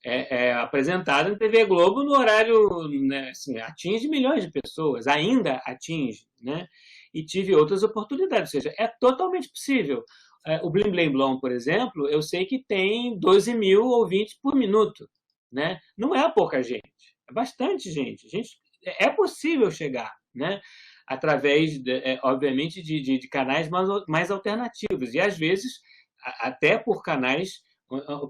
é apresentado na TV Globo no horário, né, assim, atinge milhões de pessoas, ainda atinge, né? E tive outras oportunidades, ou seja, é totalmente possível. O Blim Blim Blom, por exemplo, eu sei que tem 12 mil ouvintes por minuto, né? Não é pouca gente, é bastante gente. É possível chegar, né? Através, obviamente, de canais mais alternativos, e às vezes até por canais,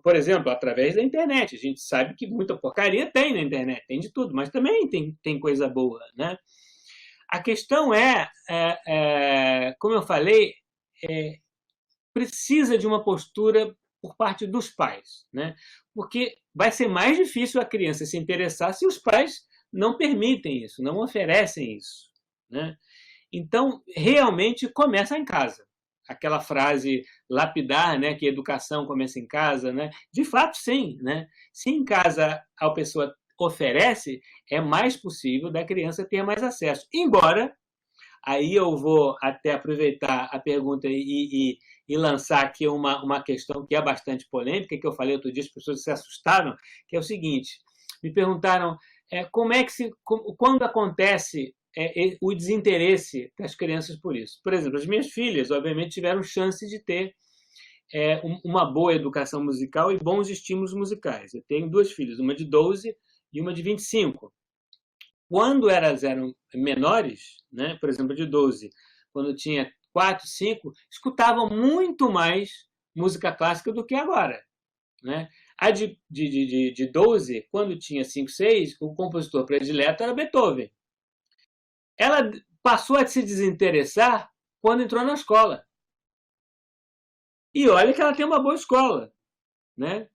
por exemplo, através da internet. A gente sabe que muita porcaria tem na internet, tem de tudo, mas também tem coisa boa, né? A questão como eu falei, precisa de uma postura por parte dos pais, né? Porque vai ser mais difícil a criança se interessar se os pais não permitem isso, não oferecem isso, né? Então, realmente, começa em casa. Aquela frase lapidar, né, que educação começa em casa, né? De fato, sim, né? Se em casa a pessoa oferece, é mais possível da criança ter mais acesso. Embora, aí eu vou até aproveitar a pergunta e lançar aqui uma questão que é bastante polêmica, que eu falei outro dia, as pessoas se assustaram, que é o seguinte: me perguntaram como é que quando acontece o desinteresse das crianças por isso. Por exemplo, as minhas filhas, obviamente, tiveram chance de ter uma boa educação musical e bons estímulos musicais. Eu tenho 2 filhas, uma de 12 e uma de 25. Quando elas eram menores, né, por exemplo, de 12, quando tinha 4, 5, escutavam muito mais música clássica do que agora, né? A de 12, quando tinha 5, 6, o compositor predileto era Beethoven. Ela passou a se desinteressar quando entrou na escola. E olha que ela tem uma boa escola, né?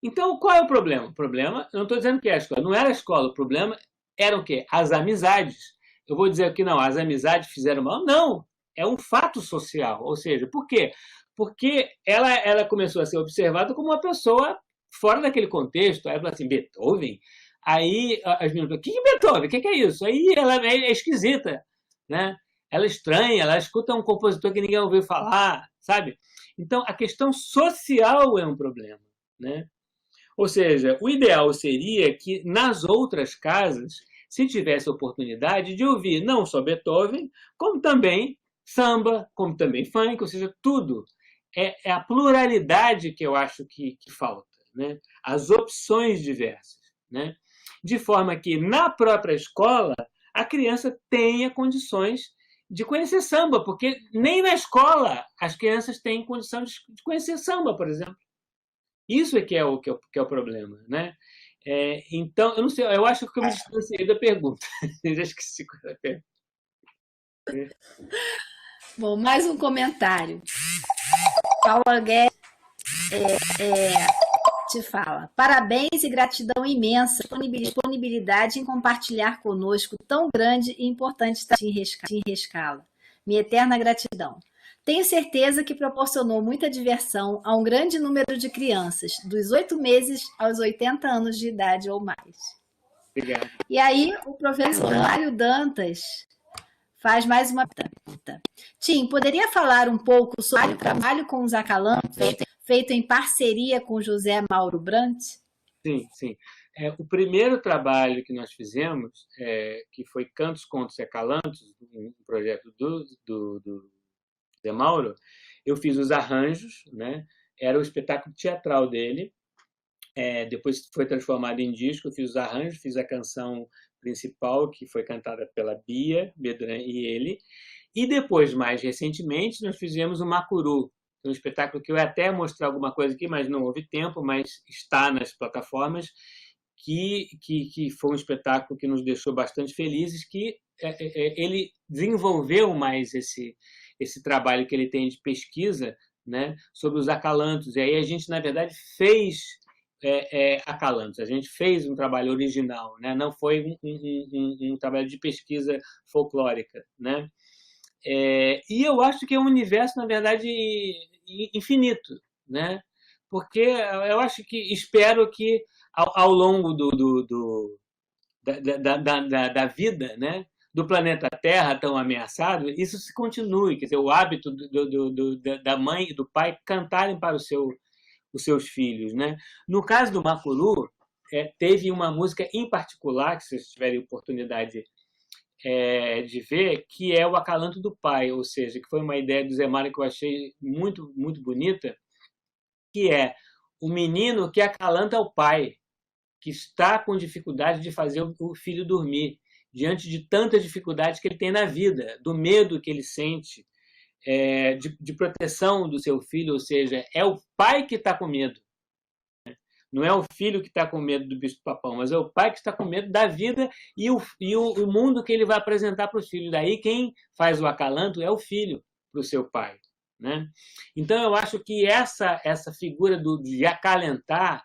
Então, qual é o problema? O problema, eu não estou dizendo que é a escola, não era a escola, o problema era o quê? As amizades. Eu vou dizer que não, as amizades fizeram mal? Não, é um fato social. Ou seja, por quê? Porque ela começou a ser observada como uma pessoa fora daquele contexto. Aí ela falou assim, Beethoven? Aí as meninas falam, o que é Beethoven? O que é isso? Aí ela é esquisita, né? Ela é estranha, ela escuta um compositor que ninguém ouviu falar, sabe? Então, a questão social é um problema, né? Ou seja, o ideal seria que nas outras casas se tivesse a oportunidade de ouvir não só Beethoven, como também samba, como também funk, ou seja, tudo. É a pluralidade que eu acho que falta, né? As opções diversas, né? De forma que, na própria escola, a criança tenha condições de conhecer samba, porque nem na escola as crianças têm condição de conhecer samba, por exemplo. Isso é que é o problema, né? Então, eu não sei, eu acho que eu me distanciei da pergunta. Eu já esqueci qual é a pergunta. Bom, mais um comentário. Paula Guedes te fala: parabéns e gratidão imensa, disponibilidade em compartilhar conosco tão grande e importante em Rescala. Minha eterna gratidão. Tenho certeza que proporcionou muita diversão a um grande número de crianças, dos 8 meses aos 80 anos de idade ou mais. Obrigado. E aí, o professor Mário Dantas faz mais uma pergunta. Tim, poderia falar um pouco sobre o trabalho com os acalantos feito em parceria com José Mauro Brandt? Sim, sim. O primeiro trabalho que nós fizemos, que foi Cantos, Contos e Acalantos, um projeto do José Mauro, eu fiz os arranjos, né? Era o espetáculo teatral dele, depois foi transformado em disco, eu fiz os arranjos, fiz a canção principal, que foi cantada pela Bia Bedran e ele, e depois, mais recentemente, nós fizemos o Macuru, um espetáculo que eu ia até mostrar alguma coisa aqui, mas não houve tempo, mas está nas plataformas, que foi um espetáculo que nos deixou bastante felizes, que ele desenvolveu mais esse trabalho que ele tem de pesquisa, né, sobre os acalantos. E aí a gente, na verdade, fez acalantos, a gente fez um trabalho original, né, não foi um trabalho de pesquisa folclórica, né? E eu acho que é um universo, na verdade, infinito, né? Porque eu acho que, espero que ao longo da vida, né, do planeta Terra tão ameaçado, isso se continue, quer dizer, o hábito da mãe e do pai cantarem para os seus filhos, né? No caso do Macuru, teve uma música em particular, que vocês tiverem oportunidade de ver, que é o Acalanto do Pai, ou seja, que foi uma ideia do Zé Mário que eu achei muito, muito bonita, que é o menino que acalanta o pai, que está com dificuldade de fazer o filho dormir, diante de tantas dificuldades que ele tem na vida, do medo que ele sente, de proteção do seu filho, ou seja, é o pai que está com medo. Não é o filho que está com medo do bicho-papão, mas é o pai que está com medo da vida e o mundo que ele vai apresentar para os filhos. Daí quem faz o acalanto é o filho para o seu pai. Né? Então, eu acho que essa figura de acalentar,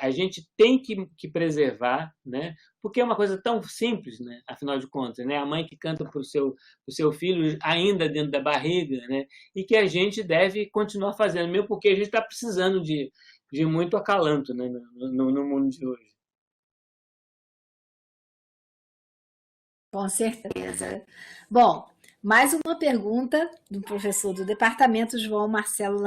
a gente tem que preservar, né? Porque é uma coisa tão simples, né? Afinal de contas, né? A mãe que canta para o seu filho ainda dentro da barriga, né? E que a gente deve continuar fazendo, mesmo porque a gente está precisando de muito acalanto, né, no mundo de hoje. Com certeza. Bom, mais uma pergunta do professor do departamento, João Marcelo.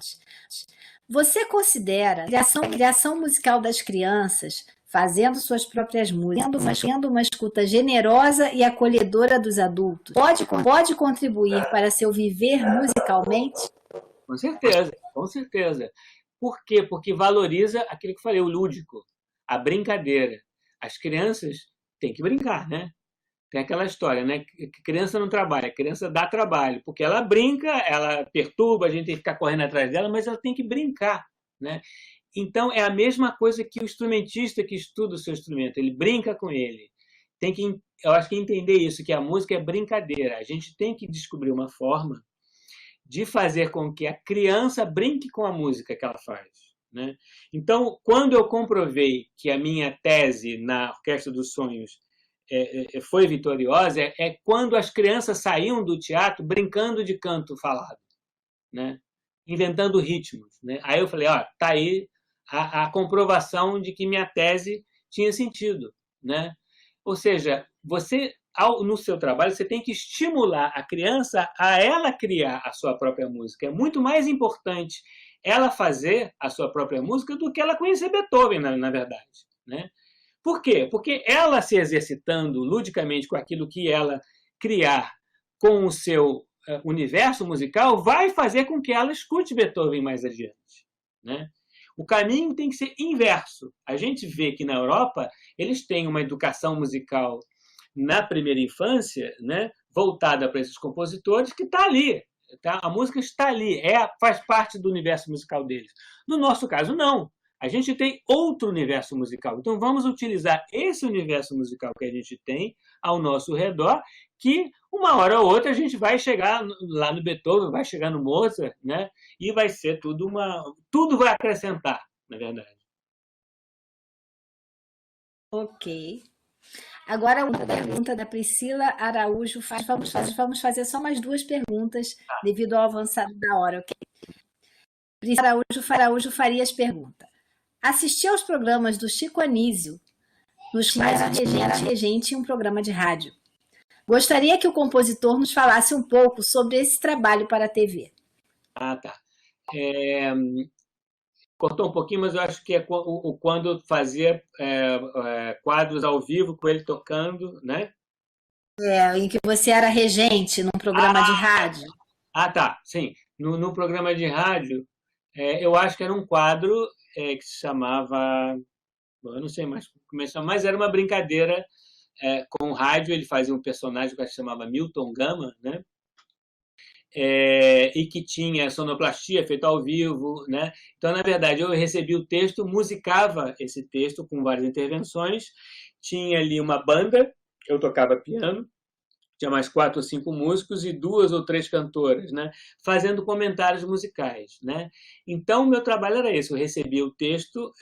Você considera a criação musical das crianças, fazendo suas próprias músicas, tendo uma escuta generosa e acolhedora dos adultos, pode contribuir para seu viver musicalmente? Com certeza, com certeza. Por quê? Porque valoriza aquilo que eu falei, o lúdico, a brincadeira. As crianças têm que brincar, né? Tem aquela história, né? Que criança não trabalha, criança dá trabalho, porque ela brinca, ela perturba, a gente tem que ficar correndo atrás dela, mas ela tem que brincar, né? Então, é a mesma coisa que o instrumentista que estuda o seu instrumento, ele brinca com ele. Eu acho que entender isso, que a música é brincadeira. A gente tem que descobrir uma forma de fazer com que a criança brinque com a música que ela faz, né? Então, quando eu comprovei que a minha tese na Orquestra dos Sonhos foi vitoriosa, é quando as crianças saíam do teatro brincando de canto falado, né? Inventando ritmos, né? Aí eu falei, tá aí a comprovação de que minha tese tinha sentido, né? Ou seja, você no seu trabalho, você tem que estimular a criança a ela criar a sua própria música. É muito mais importante ela fazer a sua própria música do que ela conhecer Beethoven, na verdade, né? Por quê? Porque ela se exercitando ludicamente com aquilo que ela criar com o seu universo musical vai fazer com que ela escute Beethoven mais adiante, né? O caminho tem que ser inverso. A gente vê que na Europa eles têm uma educação musical na primeira infância, né, voltada para esses compositores, que está ali. Tá? A música está ali, faz parte do universo musical deles. No nosso caso, não. A gente tem outro universo musical. Então, vamos utilizar esse universo musical que a gente tem ao nosso redor, que uma hora ou outra a gente vai chegar lá no Beethoven, vai chegar no Mozart, né? E vai ser tudo vai acrescentar, na verdade. Ok. Agora, uma pergunta da Priscila Araújo. Vamos fazer só mais 2 perguntas, devido ao avançado da hora, ok? Priscila Araújo Farias pergunta: assisti aos programas do Chico Anísio, nos quais o regente em um programa de rádio. Gostaria que o compositor nos falasse um pouco sobre esse trabalho para a TV. Tá. Cortou um pouquinho, mas eu acho que é quando fazia quadros ao vivo com ele tocando, né? Em que você era regente num programa de rádio. Tá, sim. No programa de rádio, eu acho que era um quadro que se chamava... Bom, eu não sei mais como começou, mas era uma brincadeira com o rádio. Ele fazia um personagem que se chamava Milton Gama, né? E que tinha sonoplastia feita ao vivo, né? Então, na verdade, eu recebi o texto, musicava esse texto com várias intervenções, tinha ali uma banda, eu tocava piano, tinha mais 4 ou 5 músicos e 2 ou 3 cantoras, né? Fazendo comentários musicais, né? Então, o meu trabalho era esse, eu recebia o texto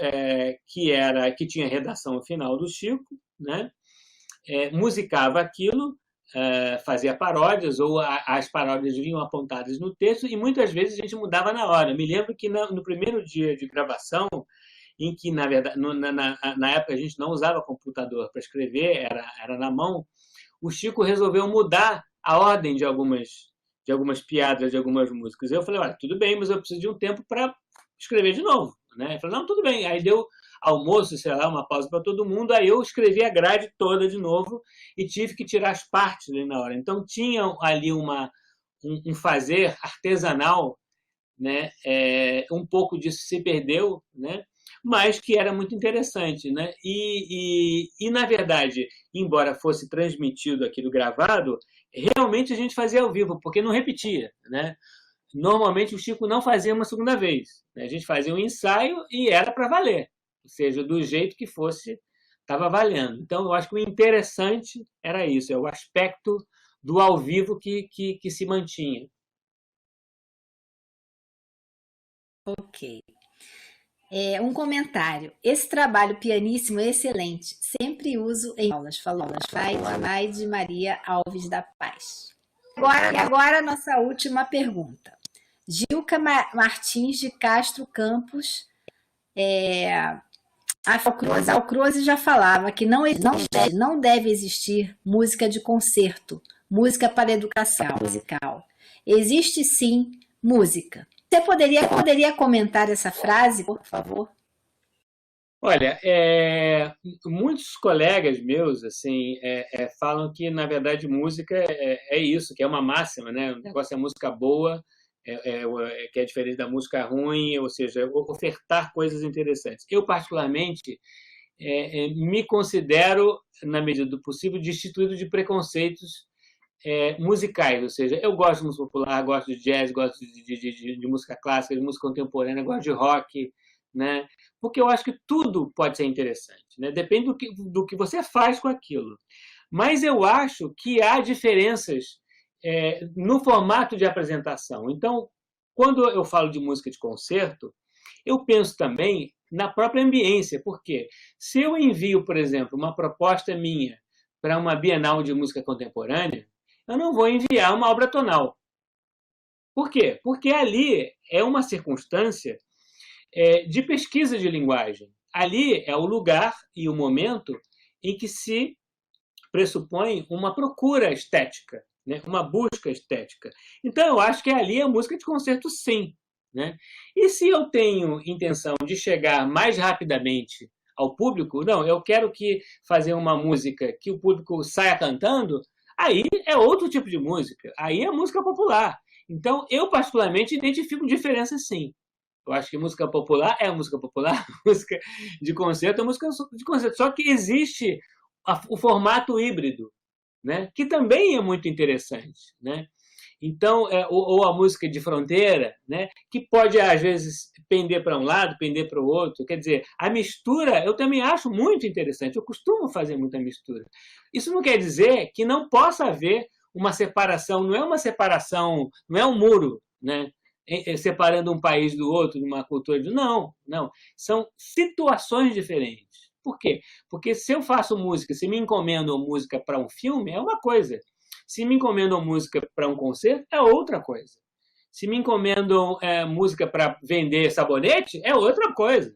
que tinha redação final do Chico, né? Musicava aquilo, fazia paródias, ou as paródias vinham apontadas no texto, e muitas vezes a gente mudava na hora. Me lembro que no primeiro dia de gravação, em que, na verdade, na época a gente não usava computador para escrever, era na mão, o Chico resolveu mudar a ordem de algumas piadas, de algumas músicas. Eu falei, olha, tudo bem, mas eu preciso de um tempo para escrever de novo, né? Ele falou, não, tudo bem. Aí deu almoço, sei lá, uma pausa para todo mundo, aí eu escrevi a grade toda de novo e tive que tirar as partes ali na hora. Então, tinha ali um fazer artesanal, né? Um pouco disso se perdeu, né? Mas que era muito interessante, né? E, na verdade, embora fosse transmitido aquilo gravado, realmente a gente fazia ao vivo, porque não repetia, né? Normalmente o Chico não fazia uma segunda vez, né? A gente fazia um ensaio e era para valer, ou seja, do jeito que fosse, estava valendo. Então, eu acho que o interessante era isso, é o aspecto do ao vivo que se mantinha. Ok. Um comentário. Esse trabalho pianíssimo é excelente. Sempre uso em aulas. Falou Maide Maria Alves da Paz. E agora a nossa última pergunta. Gilca Martins de Castro Campos. A Alcroze já falava que não deve existir música de concerto, música para educação musical. Existe sim música. Você poderia comentar essa frase, por favor? Olha, muitos colegas meus assim falam que, na verdade, música é isso, que é uma máxima, né? O negócio é música boa, que é diferente da música ruim, ou seja, ofertar coisas interessantes. Eu, particularmente, me considero, na medida do possível, destituído de preconceitos musicais, ou seja, eu gosto de música popular, gosto de jazz, gosto de música clássica, de música contemporânea, gosto de rock, né? Porque eu acho que tudo pode ser interessante, né? Depende do que você faz com aquilo. Mas eu acho que há diferenças no formato de apresentação. Então, quando eu falo de música de concerto, eu penso também na própria ambiência, porque se eu envio, por exemplo, uma proposta minha para uma Bienal de Música Contemporânea, eu não vou enviar uma obra tonal. Por quê? Porque ali é uma circunstância de pesquisa de linguagem. Ali é o lugar e o momento em que se pressupõe uma procura estética, né? Uma busca estética. Então, eu acho que ali é música de concerto, sim, né? E se eu tenho intenção de chegar mais rapidamente ao público, não, eu quero fazer uma música que o público saia cantando, aí é outro tipo de música, aí é música popular. Então, eu particularmente identifico diferenças, sim. Eu acho que música popular é música popular, música de concerto é música de concerto, só que existe o formato híbrido, né? Que também é muito interessante, né? Então, ou a música de fronteira, né? Que pode, às vezes, pender para um lado, pender para o outro. Quer dizer, a mistura eu também acho muito interessante. Eu costumo fazer muita mistura. Isso não quer dizer que não possa haver uma separação, não é uma separação, não é um muro, né? Separando um país do outro, de uma cultura do... Não. São situações diferentes. Por quê? Porque se eu faço música, se me encomendam música para um filme, é uma coisa. Se me encomendam música para um concerto, é outra coisa. Se me encomendam música para vender sabonete, é outra coisa.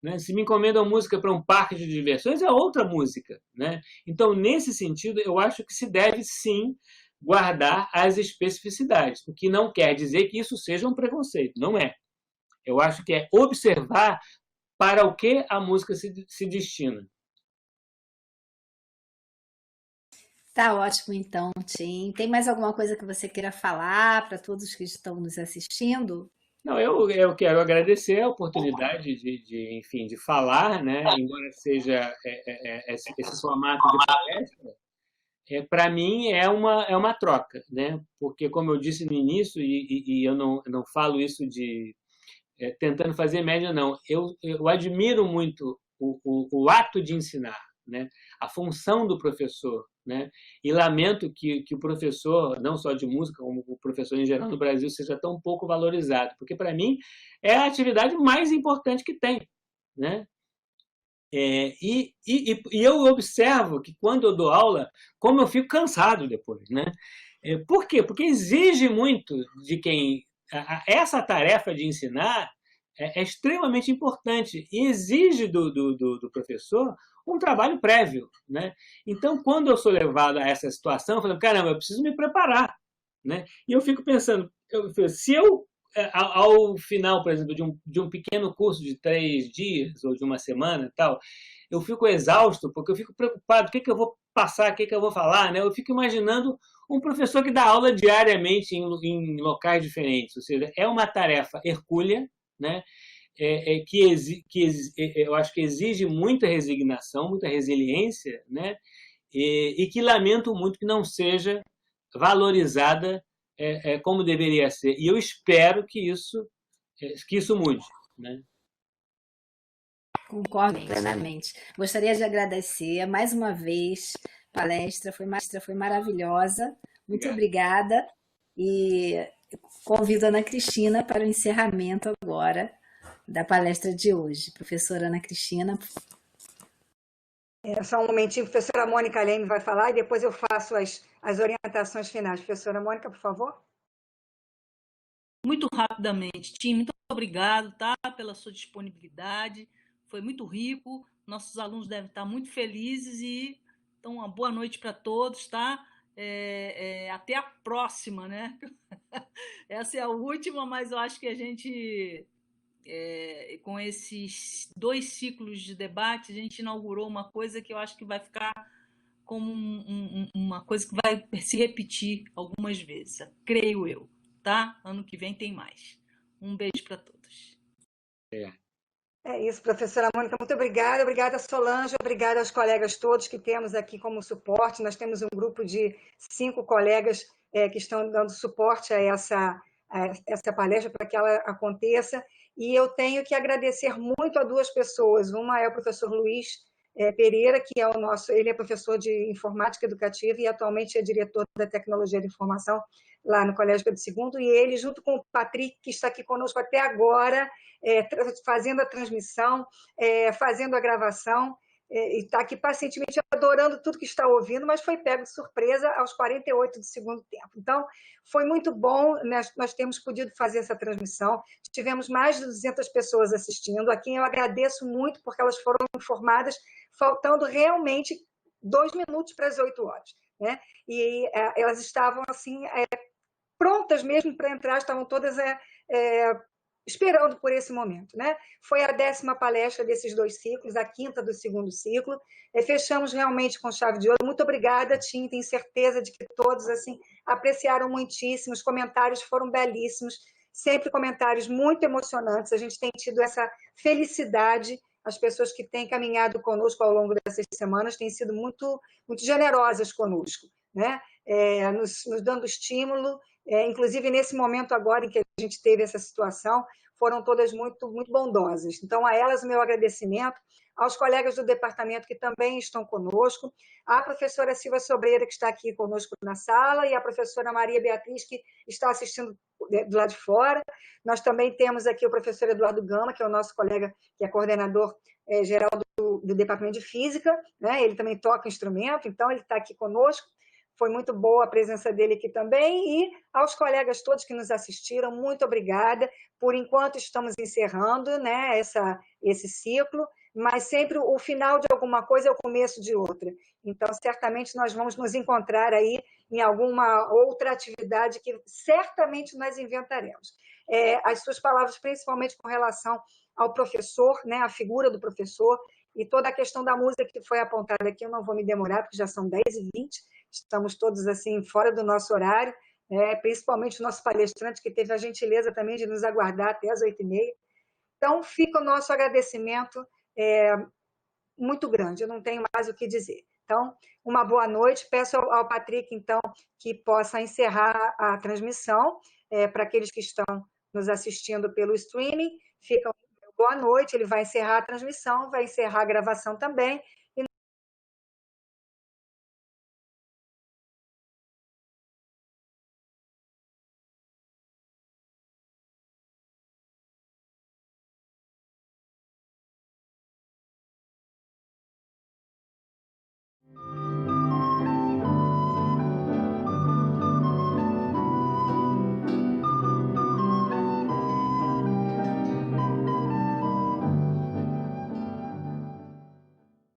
Né? Se me encomendam música para um parque de diversões, é outra música. Né? Então, nesse sentido, eu acho que se deve, sim, guardar as especificidades, o que não quer dizer que isso seja um preconceito. Não é. Eu acho que é observar para o que a música se destina. Tá ótimo, então, Tim. Tem mais alguma coisa que você queira falar para todos que estão nos assistindo? Não, eu quero agradecer a oportunidade enfim, de falar, né? Embora seja esse formato de palestra, para mim é uma troca, né? Porque, como eu disse no início, e eu não falo isso tentando fazer média, não. Eu admiro muito o ato de ensinar, né? A função do professor, né? E lamento que o professor, não só de música, como o professor em geral no Brasil, seja tão pouco valorizado, porque, para mim, é a atividade mais importante que tem, né? E eu observo que, quando eu dou aula, como eu fico cansado depois, né? Por quê? Porque exige muito de quem... Essa tarefa de ensinar é extremamente importante e exige do professor um trabalho prévio, né? Então, quando eu sou levado a essa situação, eu falo, caramba, eu preciso me preparar, né? E eu fico pensando, se eu ao final, por exemplo, de um pequeno curso de 3 dias ou de uma semana e tal, eu fico exausto porque eu fico preocupado, o que eu vou passar, o que eu vou falar, né? Eu fico imaginando um professor que dá aula diariamente em locais diferentes, ou seja, é uma tarefa hercúlea, né? Eu acho que exige muita resignação, muita resiliência, né? E que lamento muito que não seja valorizada como deveria ser. E eu espero que isso mude, né? Concordo plenamente. Gostaria de agradecer mais uma vez. A palestra foi maravilhosa. Muito obrigada. E convido a Ana Cristina para o encerramento agora da palestra de hoje. Professora Ana Cristina. Só um momentinho, a professora Mônica Leme vai falar e depois eu faço as orientações finais. Professora Mônica, por favor. Muito rapidamente, Tim, muito obrigado, tá, pela sua disponibilidade. Foi muito rico. Nossos alunos devem estar muito felizes e então uma boa noite para todos, tá? Até a próxima, né? Essa é a última, mas eu acho que a gente, com esses 2 ciclos de debate, a gente inaugurou uma coisa que eu acho que vai ficar como uma coisa que vai se repetir algumas vezes, creio eu, tá? Ano que vem tem mais. Um beijo para todos. É isso, professora Mônica, muito obrigada. Obrigada, Solange, obrigada aos colegas todos que temos aqui como suporte. Nós temos um grupo de 5 colegas que estão dando suporte a essa palestra para que ela aconteça. E eu tenho que agradecer muito a 2 pessoas. Uma é o professor Luiz Pereira, que é ele é professor de informática educativa e atualmente é diretor da tecnologia de informação lá no Colégio Pedro II, e ele, junto com o Patrick, que está aqui conosco até agora, fazendo a transmissão, fazendo a gravação, e está aqui pacientemente adorando tudo que está ouvindo, mas foi pego de surpresa aos 48 do segundo tempo. Então, foi muito bom, nós temos podido fazer essa transmissão, tivemos mais de 200 pessoas assistindo, a quem eu agradeço muito, porque elas foram informadas faltando realmente 2 minutos para as 8 horas, né? E elas estavam assim prontas mesmo para entrar, estavam todas esperando por esse momento, né? Foi a 10ª palestra desses 2 ciclos, a 5ª do segundo ciclo. Fechamos realmente com chave de ouro. Muito obrigada, Tim. Tenho certeza de que todos assim apreciaram muitíssimo. Os comentários foram belíssimos, sempre comentários muito emocionantes. A gente tem tido essa felicidade. As pessoas que têm caminhado conosco ao longo dessas semanas têm sido muito, muito generosas conosco, né? Nos dando estímulo. Inclusive, nesse momento agora em que a gente teve essa situação, foram todas muito, muito bondosas. Então, a elas, o meu agradecimento, aos colegas do departamento que também estão conosco, a professora Silva Sobreira, que está aqui conosco na sala, e a professora Maria Beatriz, que está assistindo do lado de fora. Nós também temos aqui o professor Eduardo Gama, que é o nosso colega, que é coordenador geral do departamento de física, né? Ele também toca instrumento, então ele está aqui conosco. Foi muito boa a presença dele aqui também. E aos colegas todos que nos assistiram, muito obrigada. Por enquanto, estamos encerrando, né, esse ciclo, mas sempre o final de alguma coisa é o começo de outra. Então, certamente, nós vamos nos encontrar aí em alguma outra atividade que certamente nós inventaremos. As suas palavras, principalmente com relação ao professor, né, a figura do professor, e toda a questão da música que foi apontada aqui, eu não vou me demorar, porque já são 10h20, estamos todos assim fora do nosso horário, principalmente o nosso palestrante, que teve a gentileza também de nos aguardar até as 8h30. Então, fica o nosso agradecimento muito grande, eu não tenho mais o que dizer. Então, uma boa noite, peço ao Patrick, então, que possa encerrar a transmissão, para aqueles que estão nos assistindo pelo streaming, fica boa noite, ele vai encerrar a transmissão, vai encerrar a gravação também,